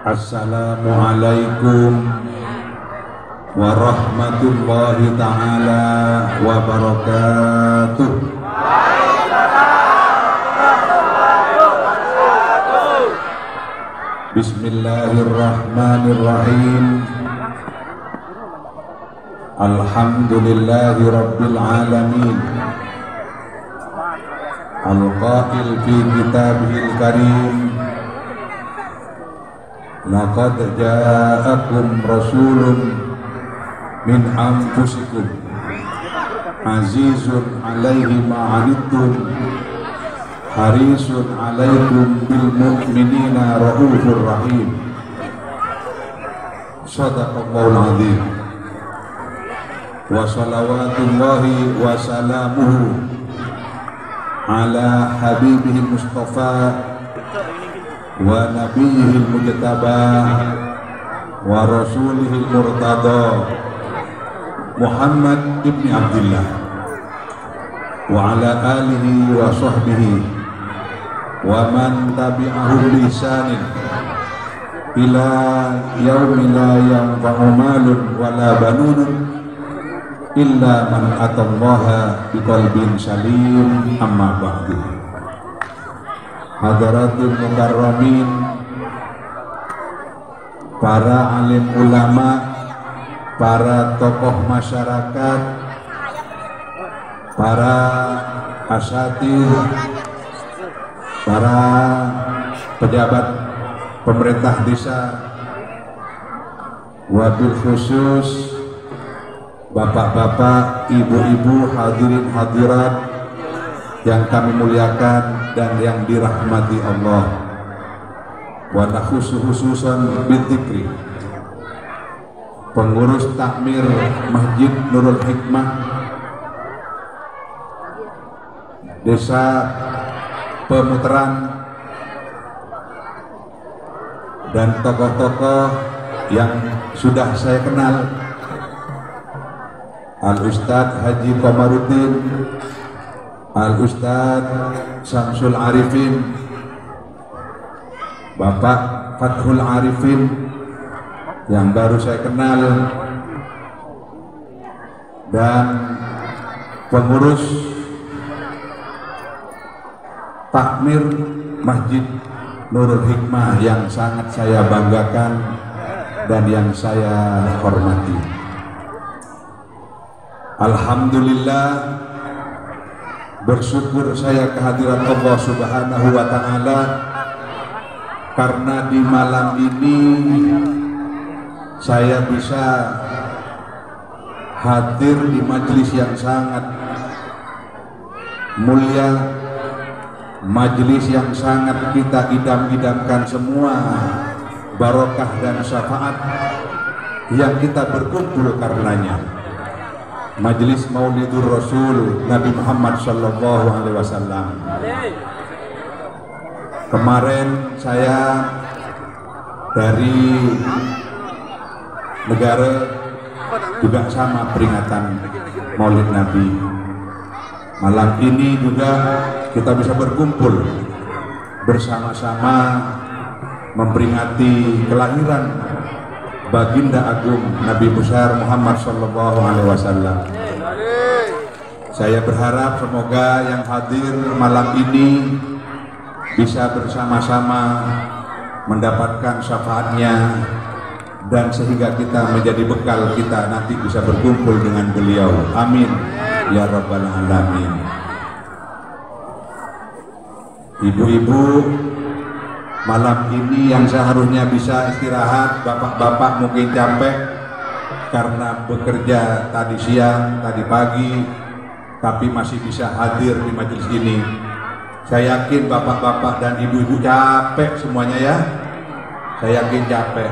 Assalamualaikum warahmatullahi ta'ala wabarakatuh. Bismillahirrahmanirrahim. Alhamdulillahi rabbil alamin. Al-qail fi kitabihil karim, laqad ja'akum rasulun min anfusikum azizun alaihi ma'anittum harisun alaikum bil mu'minina raufur rahim. Shadaqallahul azim. Wa salawatullahi wa salamuhu ala habibihil mustafa wa nabiyihil mujtaba wa rasulihil murtada Muhammad ibn Abdullah wa ala alihi wa sahbihi wa man tabi'ahum bi ihsanin ila yaumi la yanfa'u malun wala banun illa man atallaha biqalbin salim. Amma ba'du. Hadaratul mukarramin, para alim ulama, para tokoh masyarakat, para asatidz, para pejabat pemerintah desa, wabil khusus bapak-bapak, ibu-ibu, hadirin hadirat yang kami muliakan dan yang dirahmati Allah. Wa khususan bidzikri, pengurus takmir Masjid Nurul Hikmah Desa Pemuteran, dan tokoh-tokoh yang sudah saya kenal, Al-Ustadz Haji Komarudin, Al-Ustadz Syamsul Arifin, Bapak Fathul Arifin yang baru saya kenal, dan pengurus takmir Masjid Nurul Hikmah yang sangat saya banggakan dan yang saya hormati. Alhamdulillah, bersyukur saya kehadiran Allah Subhanahu wa ta'ala karena di malam ini saya bisa hadir di majelis yang sangat mulia, majelis yang sangat kita idam-idamkan semua barokah dan syafaat yang kita berkumpul karenanya. Majelis Maulidur Rasul Nabi Muhammad sallallahu alaihi wasallam. Kemarin saya dari negara juga sama peringatan Maulid Nabi. Malam ini juga kita bisa berkumpul bersama-sama memperingati kelahiran Baginda Agung Nabi besar Muhammad sallallahu alaihi wasallam. Saya berharap semoga yang hadir malam ini bisa bersama-sama mendapatkan syafaatnya, dan sehingga kita menjadi bekal kita nanti bisa berkumpul dengan beliau. Amin ya rabbal alamin. Ibu-ibu, malam ini yang seharusnya bisa istirahat, bapak-bapak mungkin capek karena bekerja tadi siang, tadi pagi, tapi masih bisa hadir di majelis ini. Saya yakin bapak-bapak dan ibu-ibu capek semuanya ya. Saya yakin capek.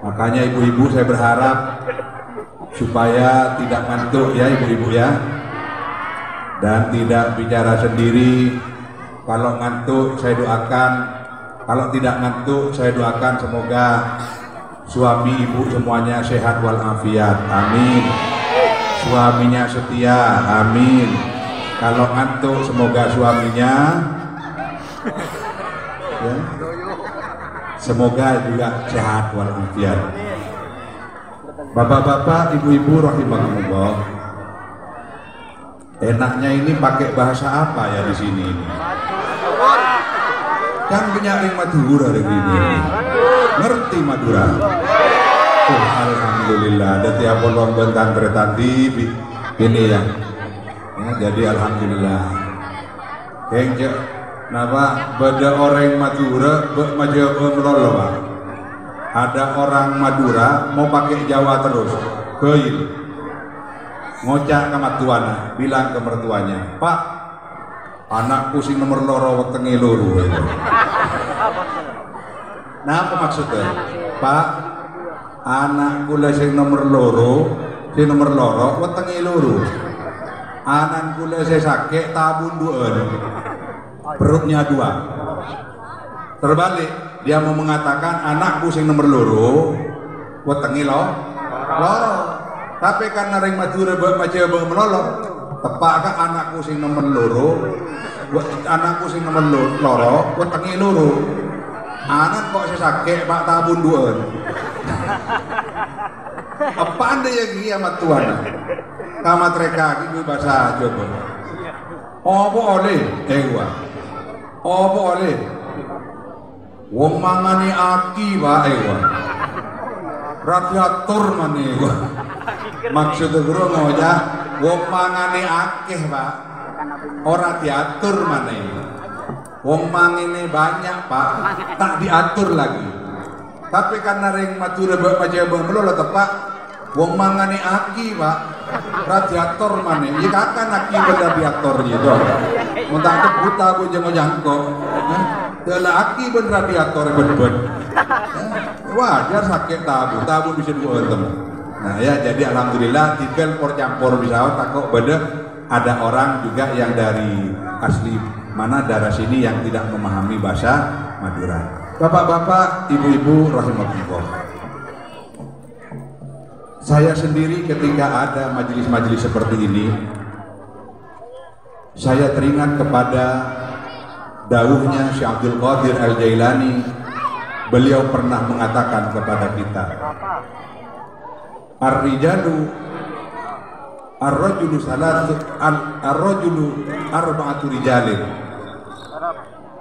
Makanya ibu-ibu saya berharap supaya tidak ngantuk ya ibu-ibu ya, dan tidak bicara sendiri. Kalau ngantuk saya doakan, kalau tidak ngantuk saya doakan semoga suami ibu semuanya sehat walafiat, amin. Suaminya setia, amin. Kalau ngantuk semoga suaminya ya, semoga juga sehat walafiat. Bapak-bapak, ibu-ibu rahimakumullah. Enaknya ini pakai bahasa apa ya di sini ini? Kan penyaring Madura hari ini. Ngerti Madura? Oh, alhamdulillah. Ada tiap bolong bentan tadi ini ya. Jadi alhamdulillah. Kengce, napa beda orang Madura, maju melolo Pak. Ada orang Madura mau pakai Jawa terus, keil, ngocak ke mertuanya, bilang ke mertuanya, Pak, anakku sing nomor loro wetengi loro. Nah apa maksudnya? Pak, anakku lah sing nomor loro wetengi loro. Anakku lah saya sakit tabun duan, perutnya dua. Terbalik, dia mau mengatakan anakku sing nomor loro wetengi loro. Tapi karena ring Madura macam melolo, tepakah anakku sing nomor loro wetengi loro. Anak kok saya sakit pak tabun duan. Apaan dia yang kiamat Tuhan? Kamat reka gitu bahasa Jawa. Apa oleh? Apa oleh? Wong mangani aki wae wa. Radiator mane wa. Maksud guru ngoja wong mangani akeh, Pak. Ora diatur mane. Wong mangene banyak, Pak, tak diatur lagi. Tapi karena ring Madura macam melolo tepak wong mangani aki, Pak. Radiator mane. Ya kakan aki radiator gitu. Muntah kebuta ku jeung jangko. Dalam aki ben radiator ben. Wajar sakit tabu bisa diuntem. Nah ya jadi alhamdulillah tinggal campur bisa takut beda ada orang juga yang dari asli mana daerah sini yang tidak memahami bahasa Madura. Bapak-bapak, ibu-ibu rahimakumullah. Saya sendiri ketika ada majelis-majelis seperti ini, saya teringat kepada dawuhnya Syekh Abdul Qadir Al-Jailani. Beliau pernah mengatakan kepada kita, ar-rajulu arba'atu rijalin.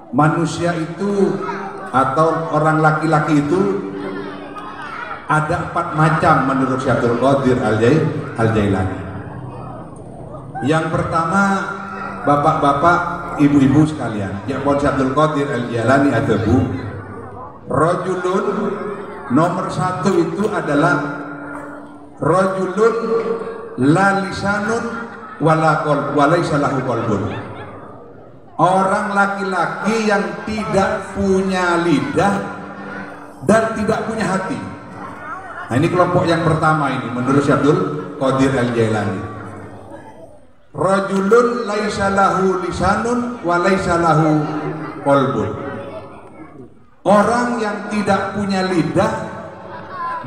Manusia itu atau orang laki-laki itu ada 4 macam menurut Syekh Abdul Qadir Al-Jailani. Yang pertama, bapak-bapak, ibu-ibu sekalian, Syekh Abdul Qadir Al-Jailani ada bu, rajulun nomor 1 itu adalah rajulun la lisanun walaysa lahu qalbun. Orang laki-laki yang tidak punya lidah dan tidak punya hati. Nah ini kelompok yang pertama ini menurut Syekh Abdul Qadir Al-Jailani. Rajulun laisa lahu lisanun wa laisa lahu qalbun. Orang yang tidak punya lidah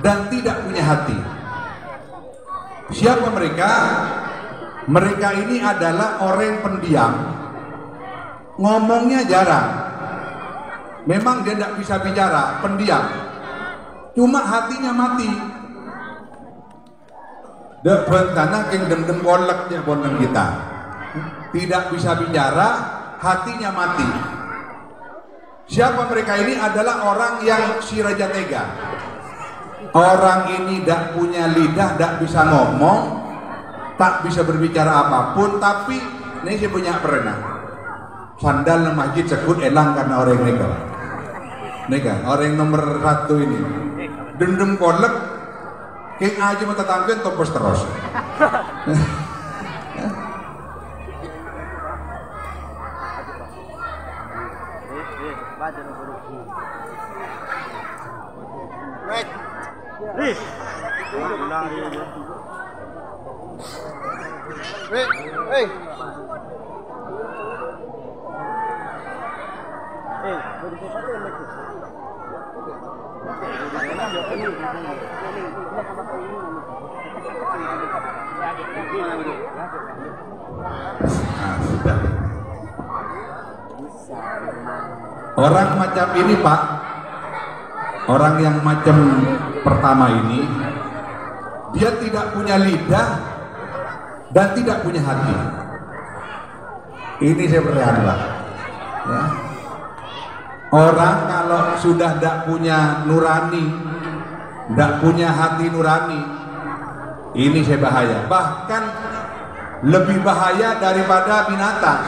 dan tidak punya hati. Siapa mereka? Mereka ini adalah orang pendiam, ngomongnya jarang. Memang dia tidak bisa bicara, pendiam. Cuma hatinya mati. Karena dem koleknya bonen kita. Tidak bisa bicara, hatinya mati. Siapa mereka ini? Adalah orang yang siraja tega. Orang ini tidak punya lidah, tidak bisa ngomong, tak bisa berbicara apapun, tapi ini saya punya pernah. Sandal di masjid sekut elang karena orang nega. Orang nomor 1 ini. Dendam kolek, keng aja mata tampil topos terus. Orang macam ini Pak, Orang yang macam pertama ini, dia tidak punya lidah dan tidak punya hati. Ini seperti apa? Ya. Orang kalau sudah tidak punya nurani, tidak punya hati nurani, ini saya bahaya. Bahkan lebih bahaya daripada binatang,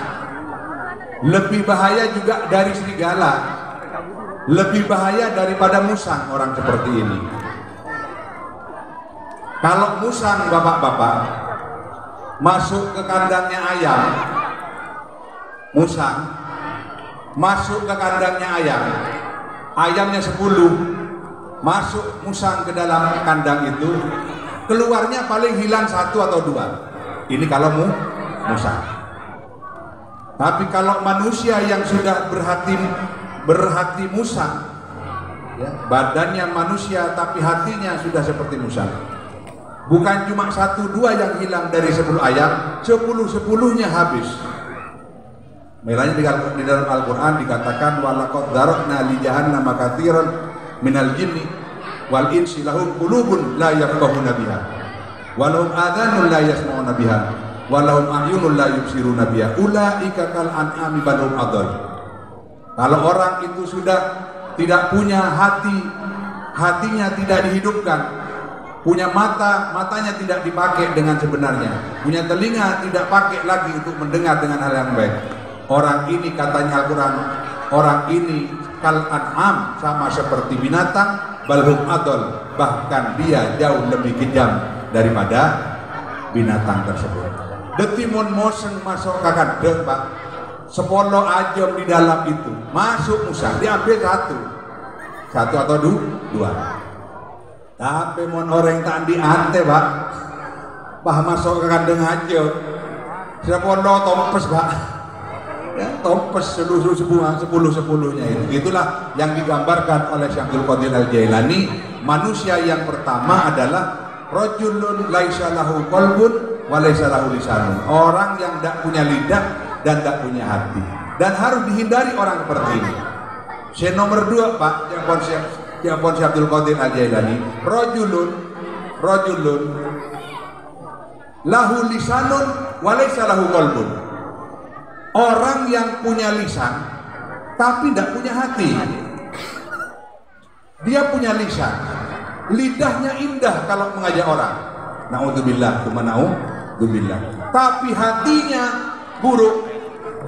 lebih bahaya juga dari serigala, lebih bahaya daripada musang. Orang seperti ini, kalau musang bapak-bapak masuk ke kandangnya ayam, musang masuk ke kandangnya ayam, ayamnya 10, masuk musang ke dalam kandang itu, keluarnya paling hilang 1 atau 2. Ini kalau musang. Tapi kalau manusia yang sudah berhati musang, ya, badannya manusia tapi hatinya sudah seperti musang, bukan cuma 1-2 yang hilang dari 10 ayam, 10-10-nya habis. Makanya di dalam Al-Quran dikatakan walaqad dzara'na li jahannam katsiran minal jinni wal insi lahum qulubun la yafqahuna biha wa lahum adhanun la yasma'una biha wa lahum a'yunun la yubsiruna biha ulaika kal an'ami bal hum adall. Kalau orang itu sudah tidak punya hati, hatinya tidak dihidupkan, punya mata, matanya tidak dipakai dengan sebenarnya, punya telinga tidak pakai lagi untuk mendengar dengan hal yang baik, orang ini katanya Al-Quran, orang ini kal an'am, sama seperti binatang, balhum adol, bahkan dia jauh lebih kejam daripada binatang tersebut. Detimun moseng masuk kakak pak, 10 ajam di dalam itu, masuk musang, diambil 1 atau 2. Tapi mon orang tak diante pak, masuk ke kandang aja, 10 tompes pak. Ya, tompes seluruh 10-10-nya itu. Itulah yang digambarkan oleh Syekh Abdul Qadir Al-Jailani. Manusia yang pertama adalah rajulun laisa lahu qalbun wa laisa lahu lisanun. Orang yang tidak punya lidah dan tidak punya hati. Dan harus dihindari orang seperti ini. Yang nomor 2 Pak, yang Syekh Abdul Qadir Al-Jailani, rajulun lahu lisanun wa laisa lahu qalbun. Orang yang punya lisan tapi tidak punya hati. Dia punya lisan, lidahnya indah kalau mengajak orang, naudzubillah, naudzubillah, tapi hatinya buruk.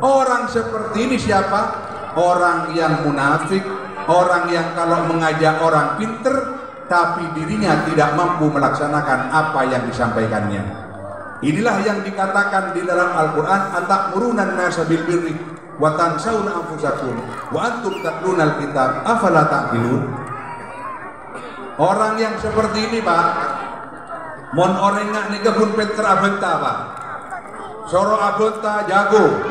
Orang seperti ini siapa? Orang yang munafik, orang yang kalau mengajak orang pinter tapi dirinya tidak mampu melaksanakan apa yang disampaikannya. Inilah yang dikatakan di dalam Al-Quran, atamuruna an-nasa bil birri wa tansawna anfusakum wa antum tatlunal kitab afala ta'qilun. Orang yang seperti ini Pak, mon orang nak ni kebun Peter abenta Pak, soro abenta jago,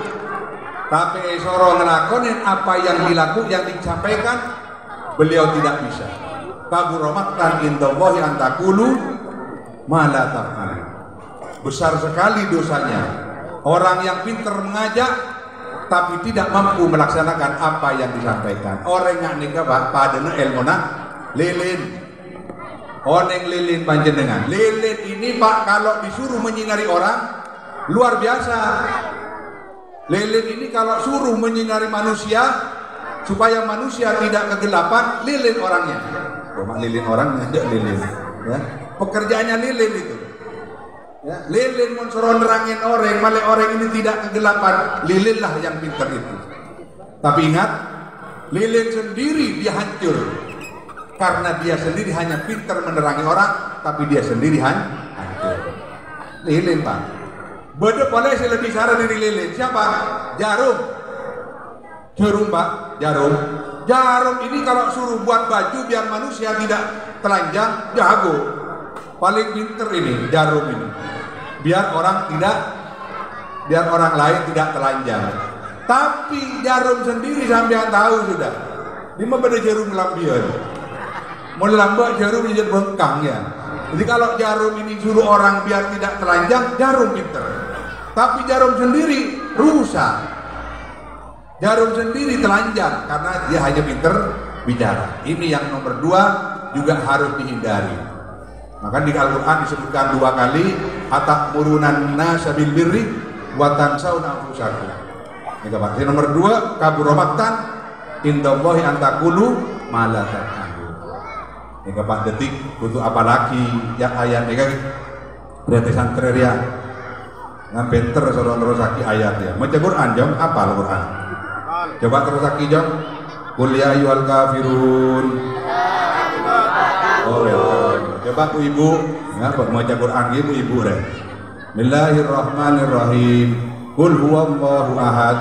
tapi soro ngelakonin apa yang disampaikan beliau tidak bisa. Kaburamaktan indallahi an taqulu ma la taf'alun. Besar sekali dosanya orang yang pintar mengajak tapi tidak mampu melaksanakan apa yang disampaikan. Orang yang nikah Pak, padana ilmuna lilin, oneng lilin panjenengan. Lilin ini Pak kalau disuruh menyinari orang luar biasa. Lilin ini kalau suruh menyinari manusia supaya manusia tidak kegelapan, lilin orangnya. Cuma lilin orangnya, tidak lilin. Ya. Pekerjaannya lilin itu. Ya, lilin mensuruh nerangin orang, malah orang ini tidak kegelapan. Lilinlah yang pintar itu. Tapi ingat, lilin sendiri dia hancur karena dia sendiri hanya pintar menerangi orang, tapi dia sendiri hancur. Lilin Pak. Beda boleh saya lebih sarah dari lilin. Siapa? Jarum Pak, jarum ini kalau suruh buat baju biar manusia tidak telanjang, jago. Paling pinter ini jarum ini, biar orang lain tidak telanjang. Tapi jarum sendiri sampean tahu sudah, ini mah beda jarum lambion, mau lambat jarum jadi bengkang ya. Jadi kalau jarum ini suruh orang biar tidak telanjang, jarum pinter. Tapi jarum sendiri rusak, jarum sendiri telanjang karena dia hanya pinter bicara. Ini yang nomor 2 juga harus dihindari. Maka di Al-Quran disebutkan 2 kali, atakmurunan nasa bil birri wa tansawna anfusakum. Ini Pak. Yang nomor 2, kabura maqtan indallahi an taqulu ma la taf'alun. Ini Pak, detik butuh apa lagi ya ayat ini kan berarti santreria ngan pinter terus lagi ayat ya. Maca Quran jom, apa Al-Quran? Coba terus lagi jom. Qul ya ayyuhal kafirun. Oh, ya. Coba Bu Ibu, ya, baca Quran ibu ibu deh. Bismillahirrahmanirrahim. Qul huwallahu ahad.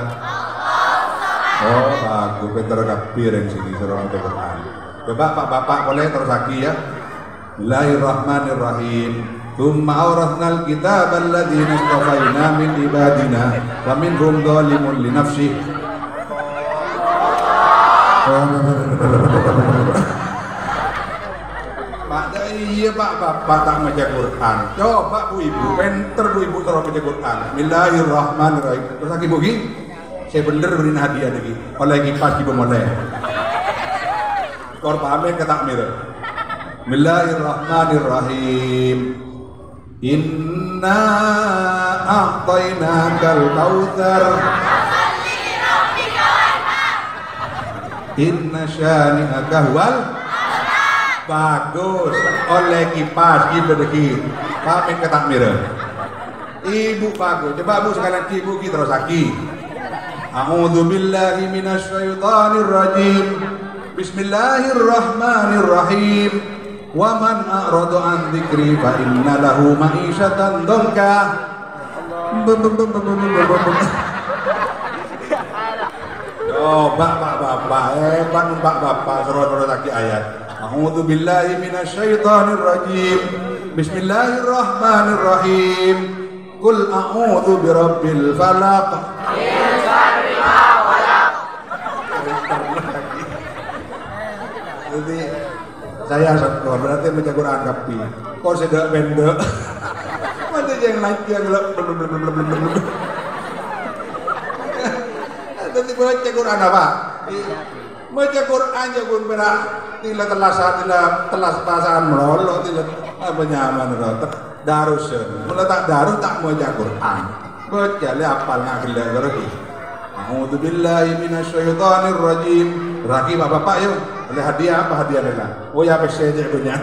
Oh, bagus, pinter kabir yang sini suruh baca Quran. Coba Pak Bapak boleh terus lagi ya. Bismillahirrahmanirrahim. Tsumma awrathnal kitaba alladziina istafaina min ibadina wa minhum dzalimun li nafsihi. Pak, iya Pak Bapak tak baca Quran. Coba Bu Ibu, pinter Bu Ibu terus baca Quran. Bismillahirrahmanirrahim. Terus lagi Bu Gi, saya bener beri hadiah lagi. Oleh kipas di mulai. Kor pamer ke takmir. Bismillahirrahmanirrahim. Inna a'tainakal kautsar. Inna syani'aka huwal. Bagus. Oleh kipas gitu deki. Pamer ke takmir. Ibu bagus. Coba Bu sekalian ibu kita terus lagi. A'udzu billahi minasyaitonir rajim. Bismillahirrahmanirrahim. Wa man a'rada an dzikri fa inna lahu ma'isyatan dhanka. Oh, Bapak, hebat Bapak, suruh lagi ayat. A'udzu billahi minasyaitonir rajim. Bismillahirrahmanirrahim. Qul a'udzu birabbil falaq. Jadi saya sekolah berarti baca Quran kapi. Kok sudah benda? Mana yang naik yang belum. Nanti baca Quran apa? Baca Quran ya pun berak. Tila telas pasangan melolo tila apa nyaman itu. Darus. Mula tak darus tak baca Quran. Baca le apal ngakil lagi. A'udzu billahi minasyaitonir rajim. Raki Bapak yuk. Oleh hadiah apa hadiah adalah? Oh ya pesej punya.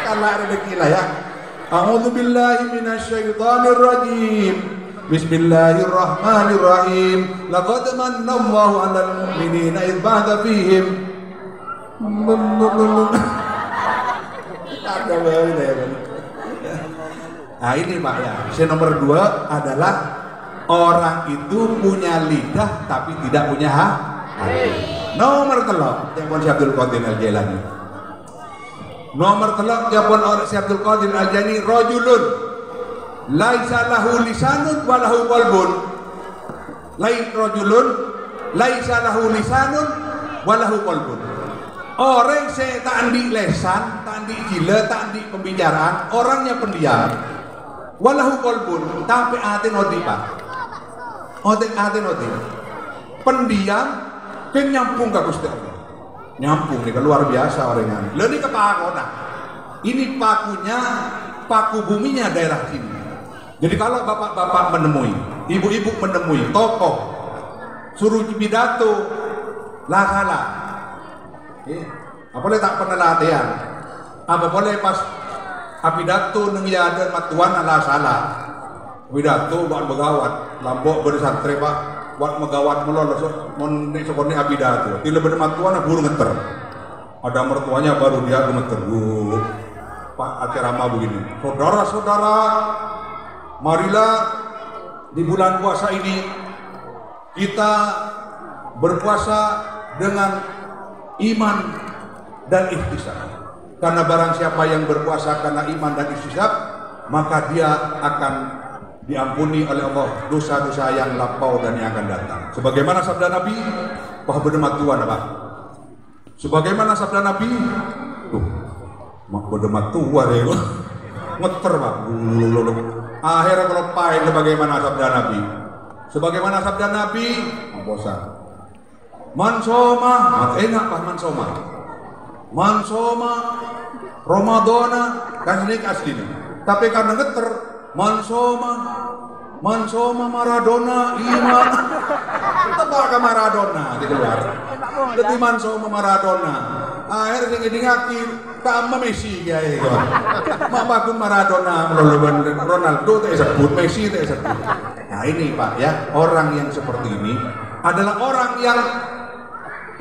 Kalau ada rezeki lah ya. A'udzu billahi minasyaitonir rajim. Bismillahirrahmanirrahim. Laqad manna Allahu 'alal mu'minina idh ba'atha fihim. Nah ini Pak ya. Yang nomor 2 adalah orang itu punya lidah tapi tidak punya hati. Nomor 3 yang pun Syekh Abdul Qadir Al-Jailani. Nomor 3 yang pun Syekh Abdul Qadir Al-Jailani rajulun laisa lahu lisanun wa lahu qalbun. Lain rajulun laisa lahu lisanun wa lahu qalbun. Orang saya tak andi lesan, tak andi gila, tak andi pembicaraan, orangnya pendiam. Wa lahu qalbun, tapi ati odi Pak. Ati odi. Pendiam dan nyampung ke Gusti Allah. Nyampung nih luar biasa orangnya. Ini ke Pakona. Ini pakunya, paku buminya daerah sini. Jadi kalau bapak-bapak menemui, ibu-ibu menemui tokoh, suruh pidato, lah salah. Apa boleh tak pernah latihan? Apa boleh pas pidato neng ada matuan lah salah. Pidato buat begawat, lambok bersantri Pak. Buat megawat melolo mon sekolah abidato. Tidak benar matuan burung ngeter. Ada mertuanya baru dia gemeter. Pak acerama begini. Saudara-saudara, marilah di bulan puasa ini kita berpuasa dengan iman dan ihtisab. Karena barang siapa yang berpuasa karena iman dan ihtisab, maka dia akan diampuni oleh Allah dosa-dosa yang lampau dan yang akan datang. Sebagaimana sabda Nabi, wah bedemat tuan apa? Sebagaimana sabda Nabi, mak bedemat tua deh, ngeter Pak. Akhirnya kalau pain sebagaimana sabda Nabi. Sebagaimana sabda Nabi, bosan. mansoma, enak pak mansoma. Mansoma, Ramadana, kan ini aslinya. Tapi karena geter, Mansoma Maradona, iman. Tebak ke Maradona di luar. Jadi Mansoma Maradona. Akhirnya yang ngaki sama Messi kayak gitu. Mapakun Maradona, Ronaldo tak sebut, Messi tak sebut. Nah ini pak ya, orang yang seperti ini adalah orang yang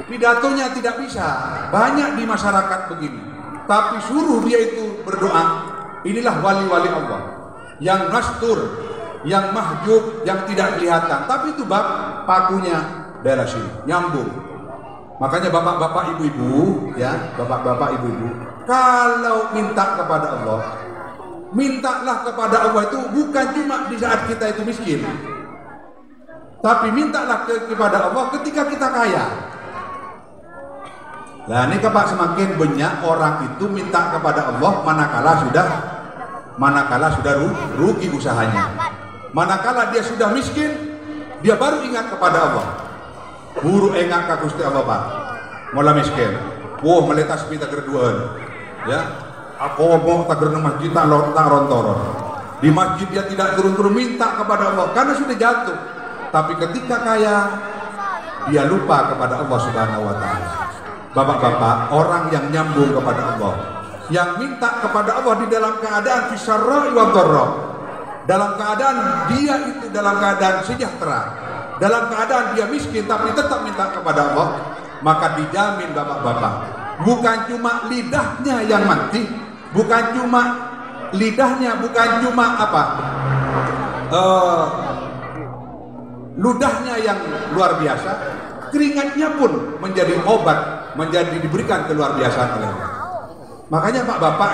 pidatonya tidak bisa. Banyak di masyarakat begini. Tapi suruh dia itu berdoa. Inilah wali-wali Allah yang nastur, yang mahjub, yang tidak kelihatan. Tapi itu bab pakunya daerah sini, nyambung. Makanya bapak-bapak ibu-ibu, ya, bapak-bapak ibu-ibu, kalau minta kepada Allah, mintalah kepada Allah itu bukan cuma di saat kita itu miskin, tapi mintalah kepada Allah ketika kita kaya. Nah ini Pak, semakin banyak orang itu minta kepada Allah manakala sudah rugi usahanya. Manakala dia sudah miskin, dia baru ingat kepada Allah. Buru engak ka Gusti Allah pak, mula miskin. Wah meletas pita kerduaan, ya. Aku mau tak gerna masjid tak rontoron. Di masjid dia tidak turun-turun minta kepada Allah karena sudah jatuh. Tapi ketika kaya, dia lupa kepada Allah Subhanahu Wa Taala. Bapak-bapak, orang yang nyambung kepada Allah, yang minta kepada Allah di dalam keadaan fisarra wa dharra, dalam keadaan dia itu dalam keadaan sejahtera, dalam keadaan dia miskin tapi tetap minta kepada Allah, maka dijamin bapak-bapak, bukan cuma lidahnya yang mati, bukan cuma lidahnya, bukan cuma ludahnya yang luar biasa, keringatnya pun menjadi obat, menjadi diberikan keluar biasaan oleh Allah. Makanya Pak Bapak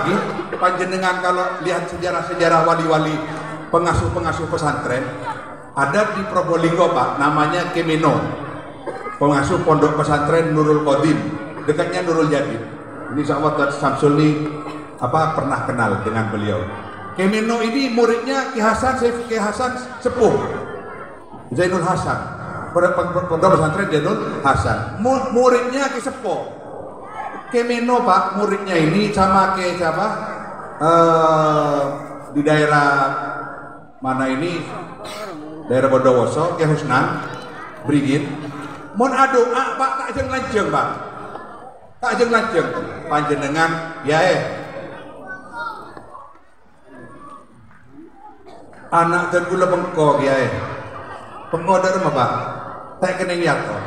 panjenengan kalau lihat sejarah-sejarah wali-wali pengasuh-pengasuh pesantren, ada di Probolinggo Pak, namanya Kemeno, pengasuh pondok pesantren Nurul Qadim, dekatnya Nurul Jadid. Ini sahabat Samsul ini pernah kenal dengan beliau. Kemeno ini muridnya Ki Hasan Sepuh, Zainul Hasan, pondok pesantren Zainul Hasan. Muridnya Ki Sepuh. Kemeno Pak, muridnya ini sama ke siapa? Di daerah mana ini? Daerah Bondowoso, Ki Husnan, Brigin. Mon adoa Pak, tak jeng lanjeng Pak. Tak jeng lanjeng. Panjenengan, ya anak dan gula bengkok, ya bengkok dari mana Pak? Tak kena lihat Pak.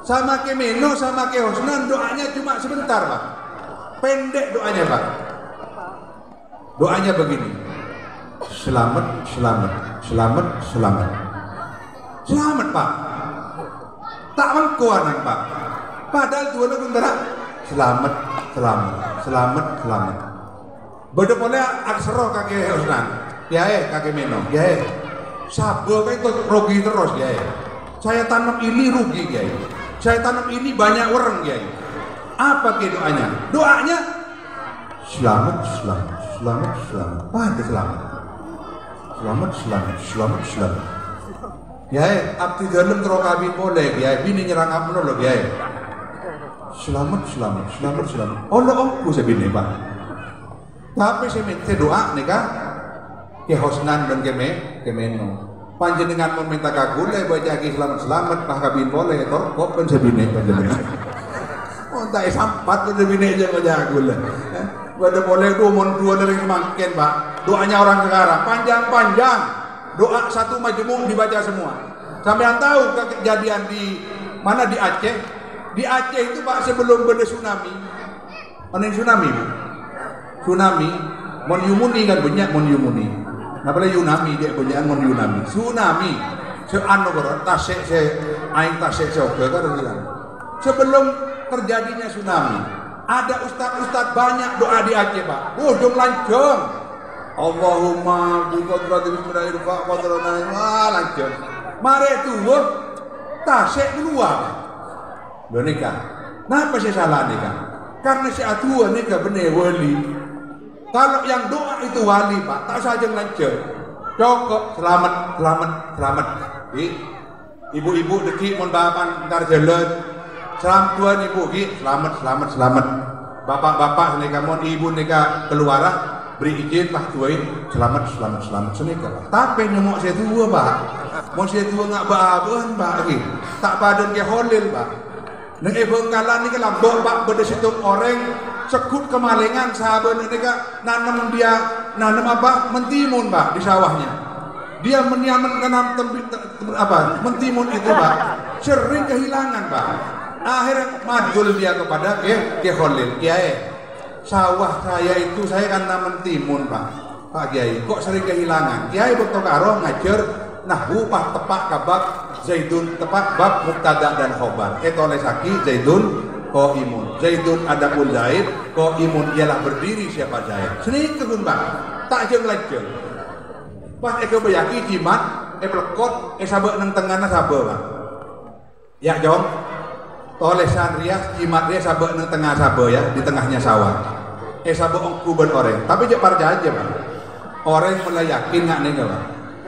Sama Kemeno, sama Ki Husnan, doanya cuma sebentar Pak. Pendek doanya Pak. Doanya begini. Selamat, selamat, selamat, selamat. Selamat Pak. Tak mengkuanan Pak. Padahal dua negara selamat, selamat, selamat, selamat. Bodoh boleh aksara kakek Husnan. Ya kakek Meno. Ya sabo itu rugi terus ya. Saya tanam ini rugi ya. Saya tanam ini banyak orang ya. Apa ke doanya? Doanya selamat, selamat, selamat, selamat. Pada selamat. Selamat, selamat, selamat, selamat. Ya, abdi dalam terokabi boleh, ya, bini nyerang amno loh, ya. Selamat, selamat, selamat, selamat. Allah omku sebini Pak. Tapi saya minta doa nih kak, Ki Husnan dan Kemeno. Panjenengan meminta kagule baca ki selamat selamat, pak kabin boleh, toh, kopen sebini panjenengan. Oh, tak sampat sebini aja baca kagule. Pada boleh dua dari semakin Pak. Doanya orang sekarang panjang-panjang. Doa satu majmuk dibaca semua. Sampai yang tahu kejadian di mana di Aceh. Di Aceh itu Pak sebelum ada tsunami. Mana tsunami Bu? Tsunami. Mon Yumuni kan banyak Mon Yumuni. Napa Yunami dia banyak Mon Yunami. Tsunami. Seanu karo tasik se aing tasik se oke kan bilang. Sebelum terjadinya tsunami, ada ustaz-ustaz banyak doa di Aceh Pak. Jom lancung. Allahumma biqadrati bismillahirrahmanirrahim wa qadrana lancung. Mare tuh tasik keluar. Lho nikah. Napa sih salah nikah? Karena si atua nikah bener wali. Kalau yang doa itu wali Pak, tak saja lancung. Cukup selamat, selamat, selamat. Ibu-ibu deki mon bapan ntar jalan. Selam tuan ibu ki, selamat. Bapak-bapak nika mon ibu nika keluaran beri izin pak tuain selamat senika. Tapi nyemok saya tua pak, mau saya tua ngak bahan pak lagi, tak padan ke holil pak. Neng Bengkalan nika lambok pak berdesitung orang sekut kemalingan sahabat nika nanam apa mentimun pak di sawahnya. Dia menanam mentimun itu pak, sering kehilangan pak. Akhirnya madul dia kepada ke holil kiai. Sawah saya itu saya kan nanam mentimun pak Kiai, kok sering kehilangan. Kiai betul karo ngajar nahwu tepak kabab zaidun tepak bab mubtada dan khobar. Oleh saki zaidun qaimun. Zaidun adapun zaid, qaimun ialah berdiri siapa zaid. Seni kegun pak, tak jeng lejeng. Pas eke bayaki jimat, plekot, sabe nang tengahna sabe pak. Ya jong. Tolesan rias jimat dia sabe nang tengah sabe ya, di tengahnya sawah. Sabe ongkuban orang, tapi je parjaja pak. Orang mulai yakin nggak nih pak?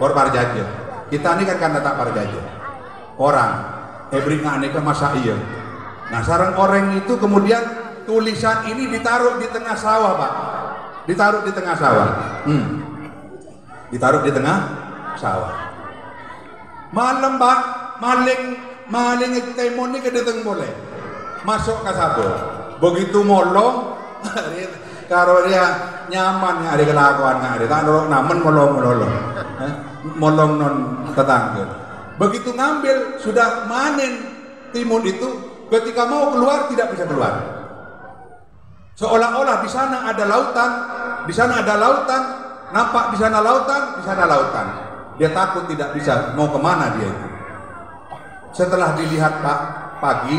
Or parjaja. Kita ini kan karena tak parjaja. Orang, beri nggak nih ke masa iya. Nah sarang orang itu kemudian tulisan ini ditaruh di tengah sawah pak. Ditaruh di tengah sawah. Ditaruh di tengah sawah. Malam pak, maling temon ini kedeteng boleh masuk ke sabe. Begitu molong, karo dia nyaman hari kelakuan hari tak nolong namen molong non tetangga. Begitu ngambil sudah manen timun itu, ketika mau keluar tidak bisa keluar. Seolah-olah di sana ada lautan, nampak di sana lautan. Dia takut tidak bisa mau kemana dia itu. Setelah dilihat pak pagi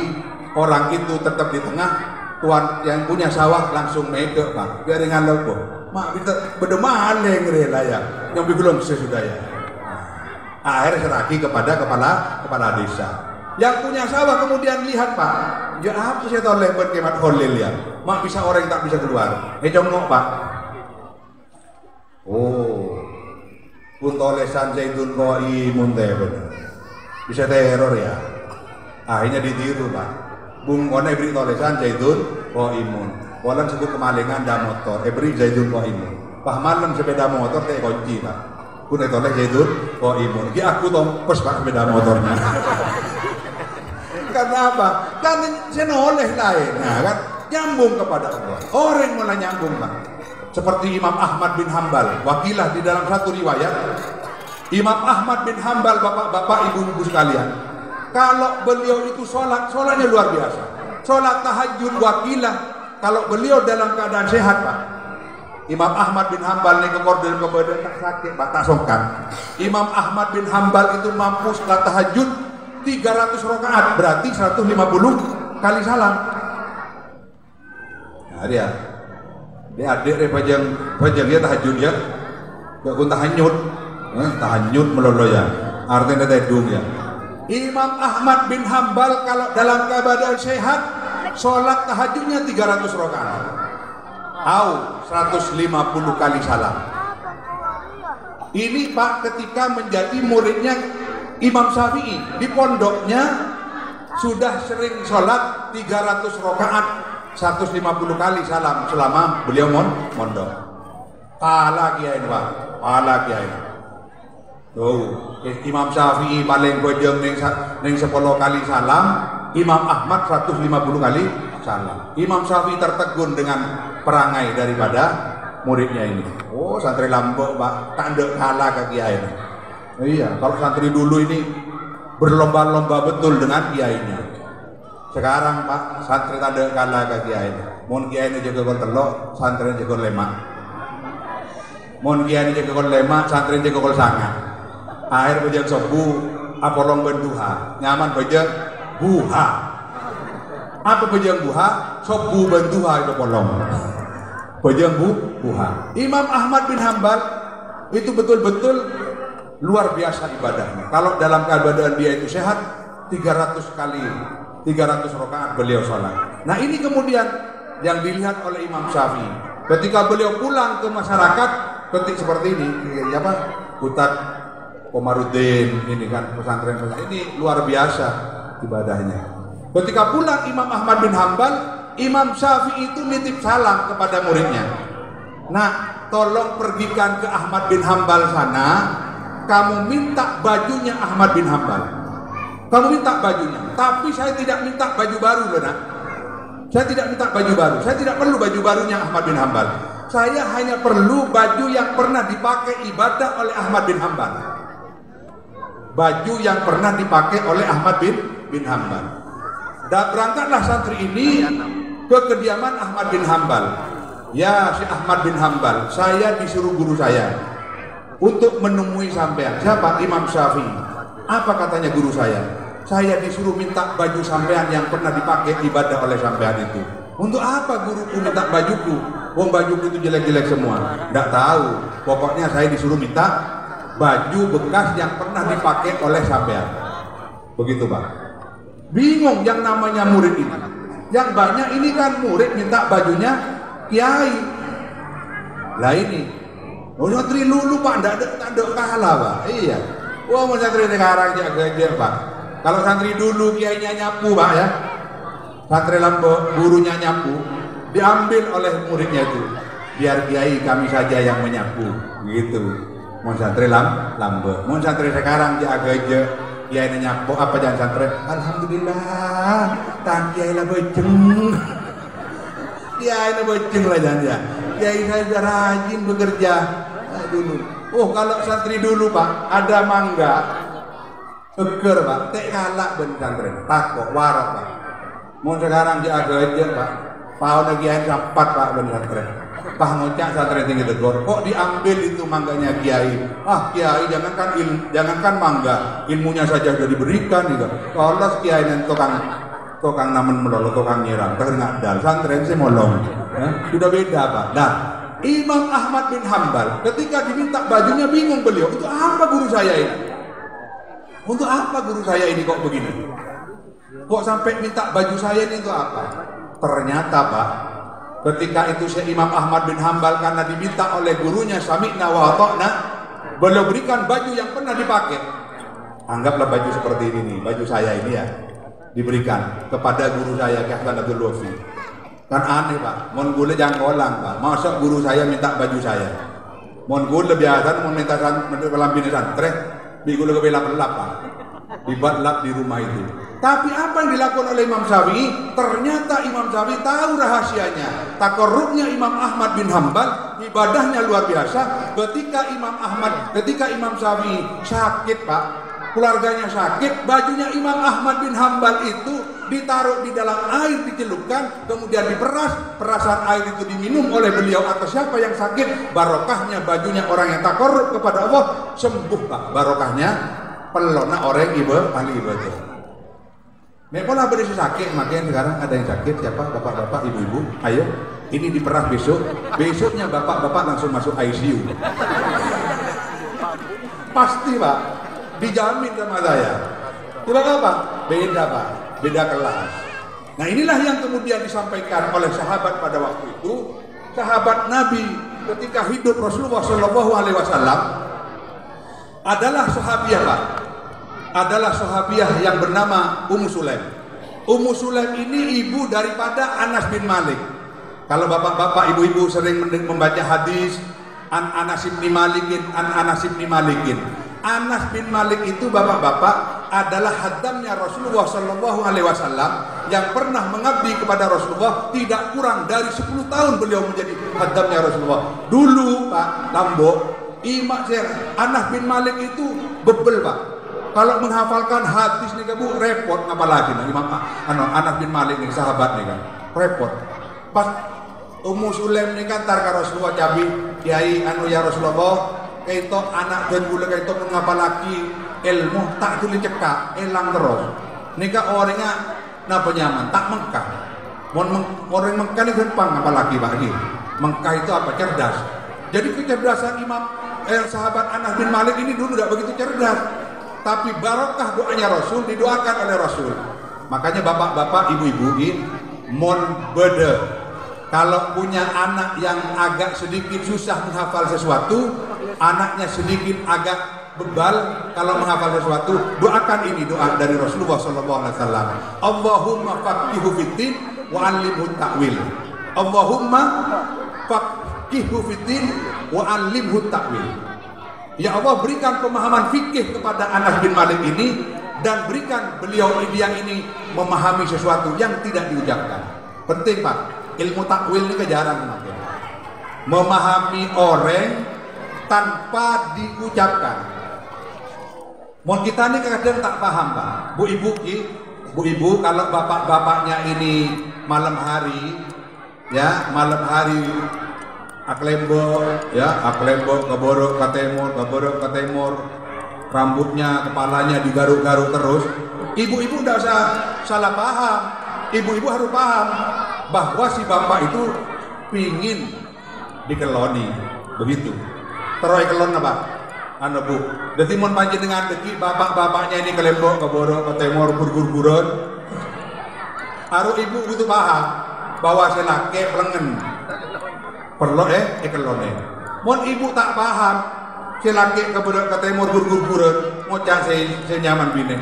orang itu tetap di tengah. Tuan yang punya sawah langsung meke pak, biar dengan logo. Mak kita berdemaleng rela ya, yang belum sesudah ya. Akhirnya seragi kepada kepala desa. Yang punya sawah kemudian lihat pak, ya apa saya tahu lebar kemat holil ya, mak bisa orang yang tak bisa keluar. Jongok pak. Oh, puntolesan zaitun koi munte benar. Bisa teror ya. Akhirnya ditiru pak. Bung kone beri tolesan zaitun imun. Walau sebut kemalingan da motor, beri zaitun imun. Pah malam sepeda motor teh kunci pak. Kun toles zaitun imun. Ki aku tompes pak sepeda motornya. Karena apa? Kan saya noleh lain, nah kan nyambung kepada Allah. Orang mulai nyambung pak. Seperti Imam Ahmad bin Hambal, wakilah di dalam satu riwayat. Imam Ahmad bin Hambal, bapak-bapak, ibu-ibu sekalian. Kalau beliau itu sholatnya luar biasa. Sholat tahajud wakilah. Kalau beliau dalam keadaan sehat pak. Imam Ahmad bin Hambal nih kekordel kebadan tak sakit pak, tak songkan. Imam Ahmad bin Hambal itu mampu sholat tahajud 300 rakaat, berarti 150 kali salam. Nah dia adik pajang dia tahajud ya. Gak kun tahanyut melolo ya. Artinya tedung ya. Imam Ahmad bin Hambal kalau dalam keadaan sehat sholat tahajudnya 300 rakaat atau 150 kali salam. Ini pak ketika menjadi muridnya Imam Syafi'i di pondoknya sudah sering sholat 300 rakaat 150 kali salam selama beliau mondok. Pala kiai pak, pala kiai. Tuh, Imam Syafi'i paling bojong neng 10 kali salam, Imam Ahmad 150 kali salam. Imam Syafi'i tertegun dengan perangai daripada muridnya ini. Oh, santri lambok pak, tak ada kalah ke kiai. Iya, kalau santri dulu ini berlomba-lomba betul dengan kiainya. Sekarang pak, santri tak ada kalah ke kiai. Mon kiai ini jaga kol telok, santri jaga lemak. Mon kiai ini jaga kol lemak, santri jaga kol sangat. Akhir bejang sobu, apolong benduha, nyaman bejang buha. Apa bejang buha? Sobu benduha itu polong. Bejang buha. Imam Ahmad bin Hambal itu betul-betul luar biasa ibadahnya. Kalau dalam keadaan dia itu sehat, 300 rakaat beliau sholat. Nah ini kemudian yang dilihat oleh Imam Syafi'i. Ketika beliau pulang ke masyarakat, ketik seperti ini, apa? Komarudin ini kan pesantren ini luar biasa ibadahnya. Ketika pulang Imam Ahmad bin Hambal, Imam Syafi'i itu nitip salam kepada muridnya. Nah, tolong pergikan ke Ahmad bin Hambal sana, kamu minta bajunya Ahmad bin Hambal. Kamu minta bajunya, tapi saya tidak minta baju baru loh nak. Saya tidak minta baju baru, saya tidak perlu baju barunya Ahmad bin Hambal. Saya hanya perlu baju yang pernah dipakai ibadah oleh Ahmad bin Hambal. Baju yang pernah dipakai oleh Ahmad bin Hambal. Dan berangkatlah santri ini ke kediaman Ahmad bin Hambal. Ya, si Ahmad bin Hambal, saya disuruh guru saya untuk menemui sampean. Siapa? Imam Syafi'i. Apa katanya guru saya? Saya disuruh minta baju sampean yang pernah dipakai ibadah oleh sampean itu. Untuk apa guruku minta bajuku? Wong bajuku itu jelek-jelek semua. Nggak tahu. Pokoknya saya disuruh minta baju bekas yang pernah dipakai oleh sampean. Begitu Pak. Bingung yang namanya murid ini. Yang banyak ini kan murid minta bajunya kiai. Lah ini, oh santri lulu Pak, ndak kalah Pak. Iya. Wah mau santri sekarang jaga Pak. Kalau santri dulu kiainya nyapu Pak ya. Santri lambo gurunya nyapu, diambil oleh muridnya itu. Biar kiai kami saja yang menyapu, gitu. Mau santri lambo. Mau santri sekarang jaga aja. Kiai nyapu apa jangan santri? Alhamdulillah, tang kiai lah bejeng. Kiai lah bejeng lah jangan. Kiai saya sudah rajin bekerja dulu. Oh kalau santri dulu Pak, ada mangga, eger Pak, tek kalak ben santri, takok warok Pak. Mau sekarang jaga aja Pak, pau lagi kiai sempat Pak ben santri. Pak ngocak santri tinggi tegor, kok diambil itu mangganya kiai? Ah kiai jangankan mangga, ilmunya saja sudah diberikan juga. Kalau kiai yang tukang namen melolo, tukang nyiram, terngadal, santri saya molong, sudah beda Pak. Nah, Imam Ahmad bin Hambal ketika diminta bajunya bingung beliau, itu apa guru saya ini? Untuk apa guru saya ini kok begini? Kok sampai minta baju saya ini untuk apa? Ternyata Pak, ketika itu Syekh Imam Ahmad bin Hambal karena diminta oleh gurunya sami'na wa ata'na, beliau berikan baju yang pernah dipakai. Anggaplah baju seperti ini nih, baju saya ini ya, diberikan kepada guru saya Ki Hasan Abdul Wafi. Kan aneh Pak, mon gule jangan kolang Pak, masuk guru saya minta baju saya. Mon gule biasa, mon minta pelampin santri, di gule kebelap-belap Pak, dibuat lap di rumah itu. Tapi apa yang dilakukan oleh Imam Syafi'i? Ternyata Imam Syafi'i tahu rahasianya. Takorrubnya Imam Ahmad bin Hambal, ibadahnya luar biasa. Ketika Imam Syafi'i sakit Pak, keluarganya sakit, bajunya Imam Ahmad bin Hambal itu ditaruh di dalam air, dicelupkan, kemudian diperas, perasan air itu diminum oleh beliau atau siapa yang sakit, barokahnya bajunya orang yang takorrub kepada Allah sembuh Pak, barokahnya pelona orang ahli ibadah. Mepola berisi sakit, makanya sekarang ada yang sakit, siapa? Bapak-bapak, ibu-ibu, ayo, ini diperas besoknya bapak-bapak langsung masuk ICU. Pasti Pak, dijamin sama saya. Tidak apa? Beda Pak, beda kelas. Nah inilah yang kemudian disampaikan oleh sahabat pada waktu itu. Sahabat Nabi ketika hidup Rasulullah SAW adalah sahabiah Pak. Adalah sahabiah yang bernama Ummu Sulaim. Ummu Sulaim ini ibu daripada Anas bin Malik. Kalau bapak-bapak, ibu-ibu sering membaca hadis Anas bin Malikin, Anas bin Malikin. Anas bin Malik itu bapak-bapak adalah haddamnya Rasulullah SAW yang pernah mengabdi kepada Rasulullah tidak kurang dari 10 tahun beliau menjadi haddamnya Rasulullah. Dulu Pak Lambo, Anas bin Malik itu bebel Pak. Kalau menghafalkan hadis nih Bu repot, apalagi nih Anas bin Malik nih sahabat nih kan repot. Pas Ummu Sulaim nih kan tar ka Rasulullah cabi kiai ya Rasulullah kaito anak dan gula kaito menghafalaki ilmu tak tuli cekak elang terus. Nika orangnya napa nyaman tak mengkah. Orang mengkah ini gampang apalagi bagi. Mengkah itu apa? Cerdas. Jadi kecerdasan sahabat Anas bin Malik ini dulu tidak begitu cerdas. Tapi barokah doanya Rasul didoakan oleh Rasul. Makanya bapak-bapak, ibu-ibu ini mon bede. Kalau punya anak yang agak sedikit susah menghafal sesuatu, anaknya sedikit agak bebal kalau menghafal sesuatu, doakan ini doa dari Rasulullah SAW. Allahumma faqihu fiddin wa 'allimhu ta'wil. Allahumma faqihu fiddin wa 'allimhu ta'wil. Ya Allah, berikan pemahaman fikih kepada Anas bin Malik ini dan berikan beliau yang ini memahami sesuatu yang tidak diucapkan. Penting Pak, ilmu takwil ini jarang memakai. Memahami orang tanpa diucapkan. Mohon kita ini kadang tak paham Pak. Bu ibu kalau bapak-bapaknya ini malam hari aklembo ngeborok ke timur, rambutnya, kepalanya digaruk-garuk terus. Ibu-ibu tidak usah salah paham. Ibu-ibu harus paham bahwa si bapak itu pingin dikeloni, begitu. Terus kelon apa? Anu Bu. Jadi mon panjenengan deki bapak-bapaknya ini kelembo, keborok, ke timur, gur-gur-guron. Harus ibu itu paham bahwa selake pelengen. Perlu kelone. Mon ibu tak paham selaki kebedak ke timur gur-gur-guran ngocah saya nyaman bine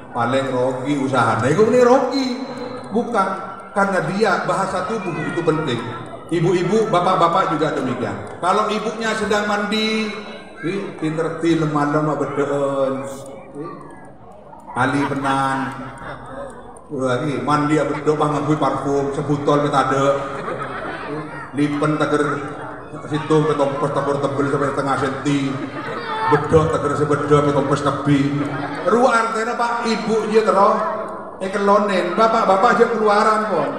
paling rogi usahanya itu ini rogi bukan karena dia bahasa tubuh itu penting. Ibu-ibu, bapak-bapak juga demikian. Kalau ibunya sedang mandi pinter lemah-lemah bedeen ali penan lagi mandi bedo nganggo parfum sebutol metade lipen teger situ ketompos tebel sampai setengah senti bedok teger sebedok ketompos kebi ruang artinya Pak ibu dia terus kelonen bapak-bapak aja keluaran pun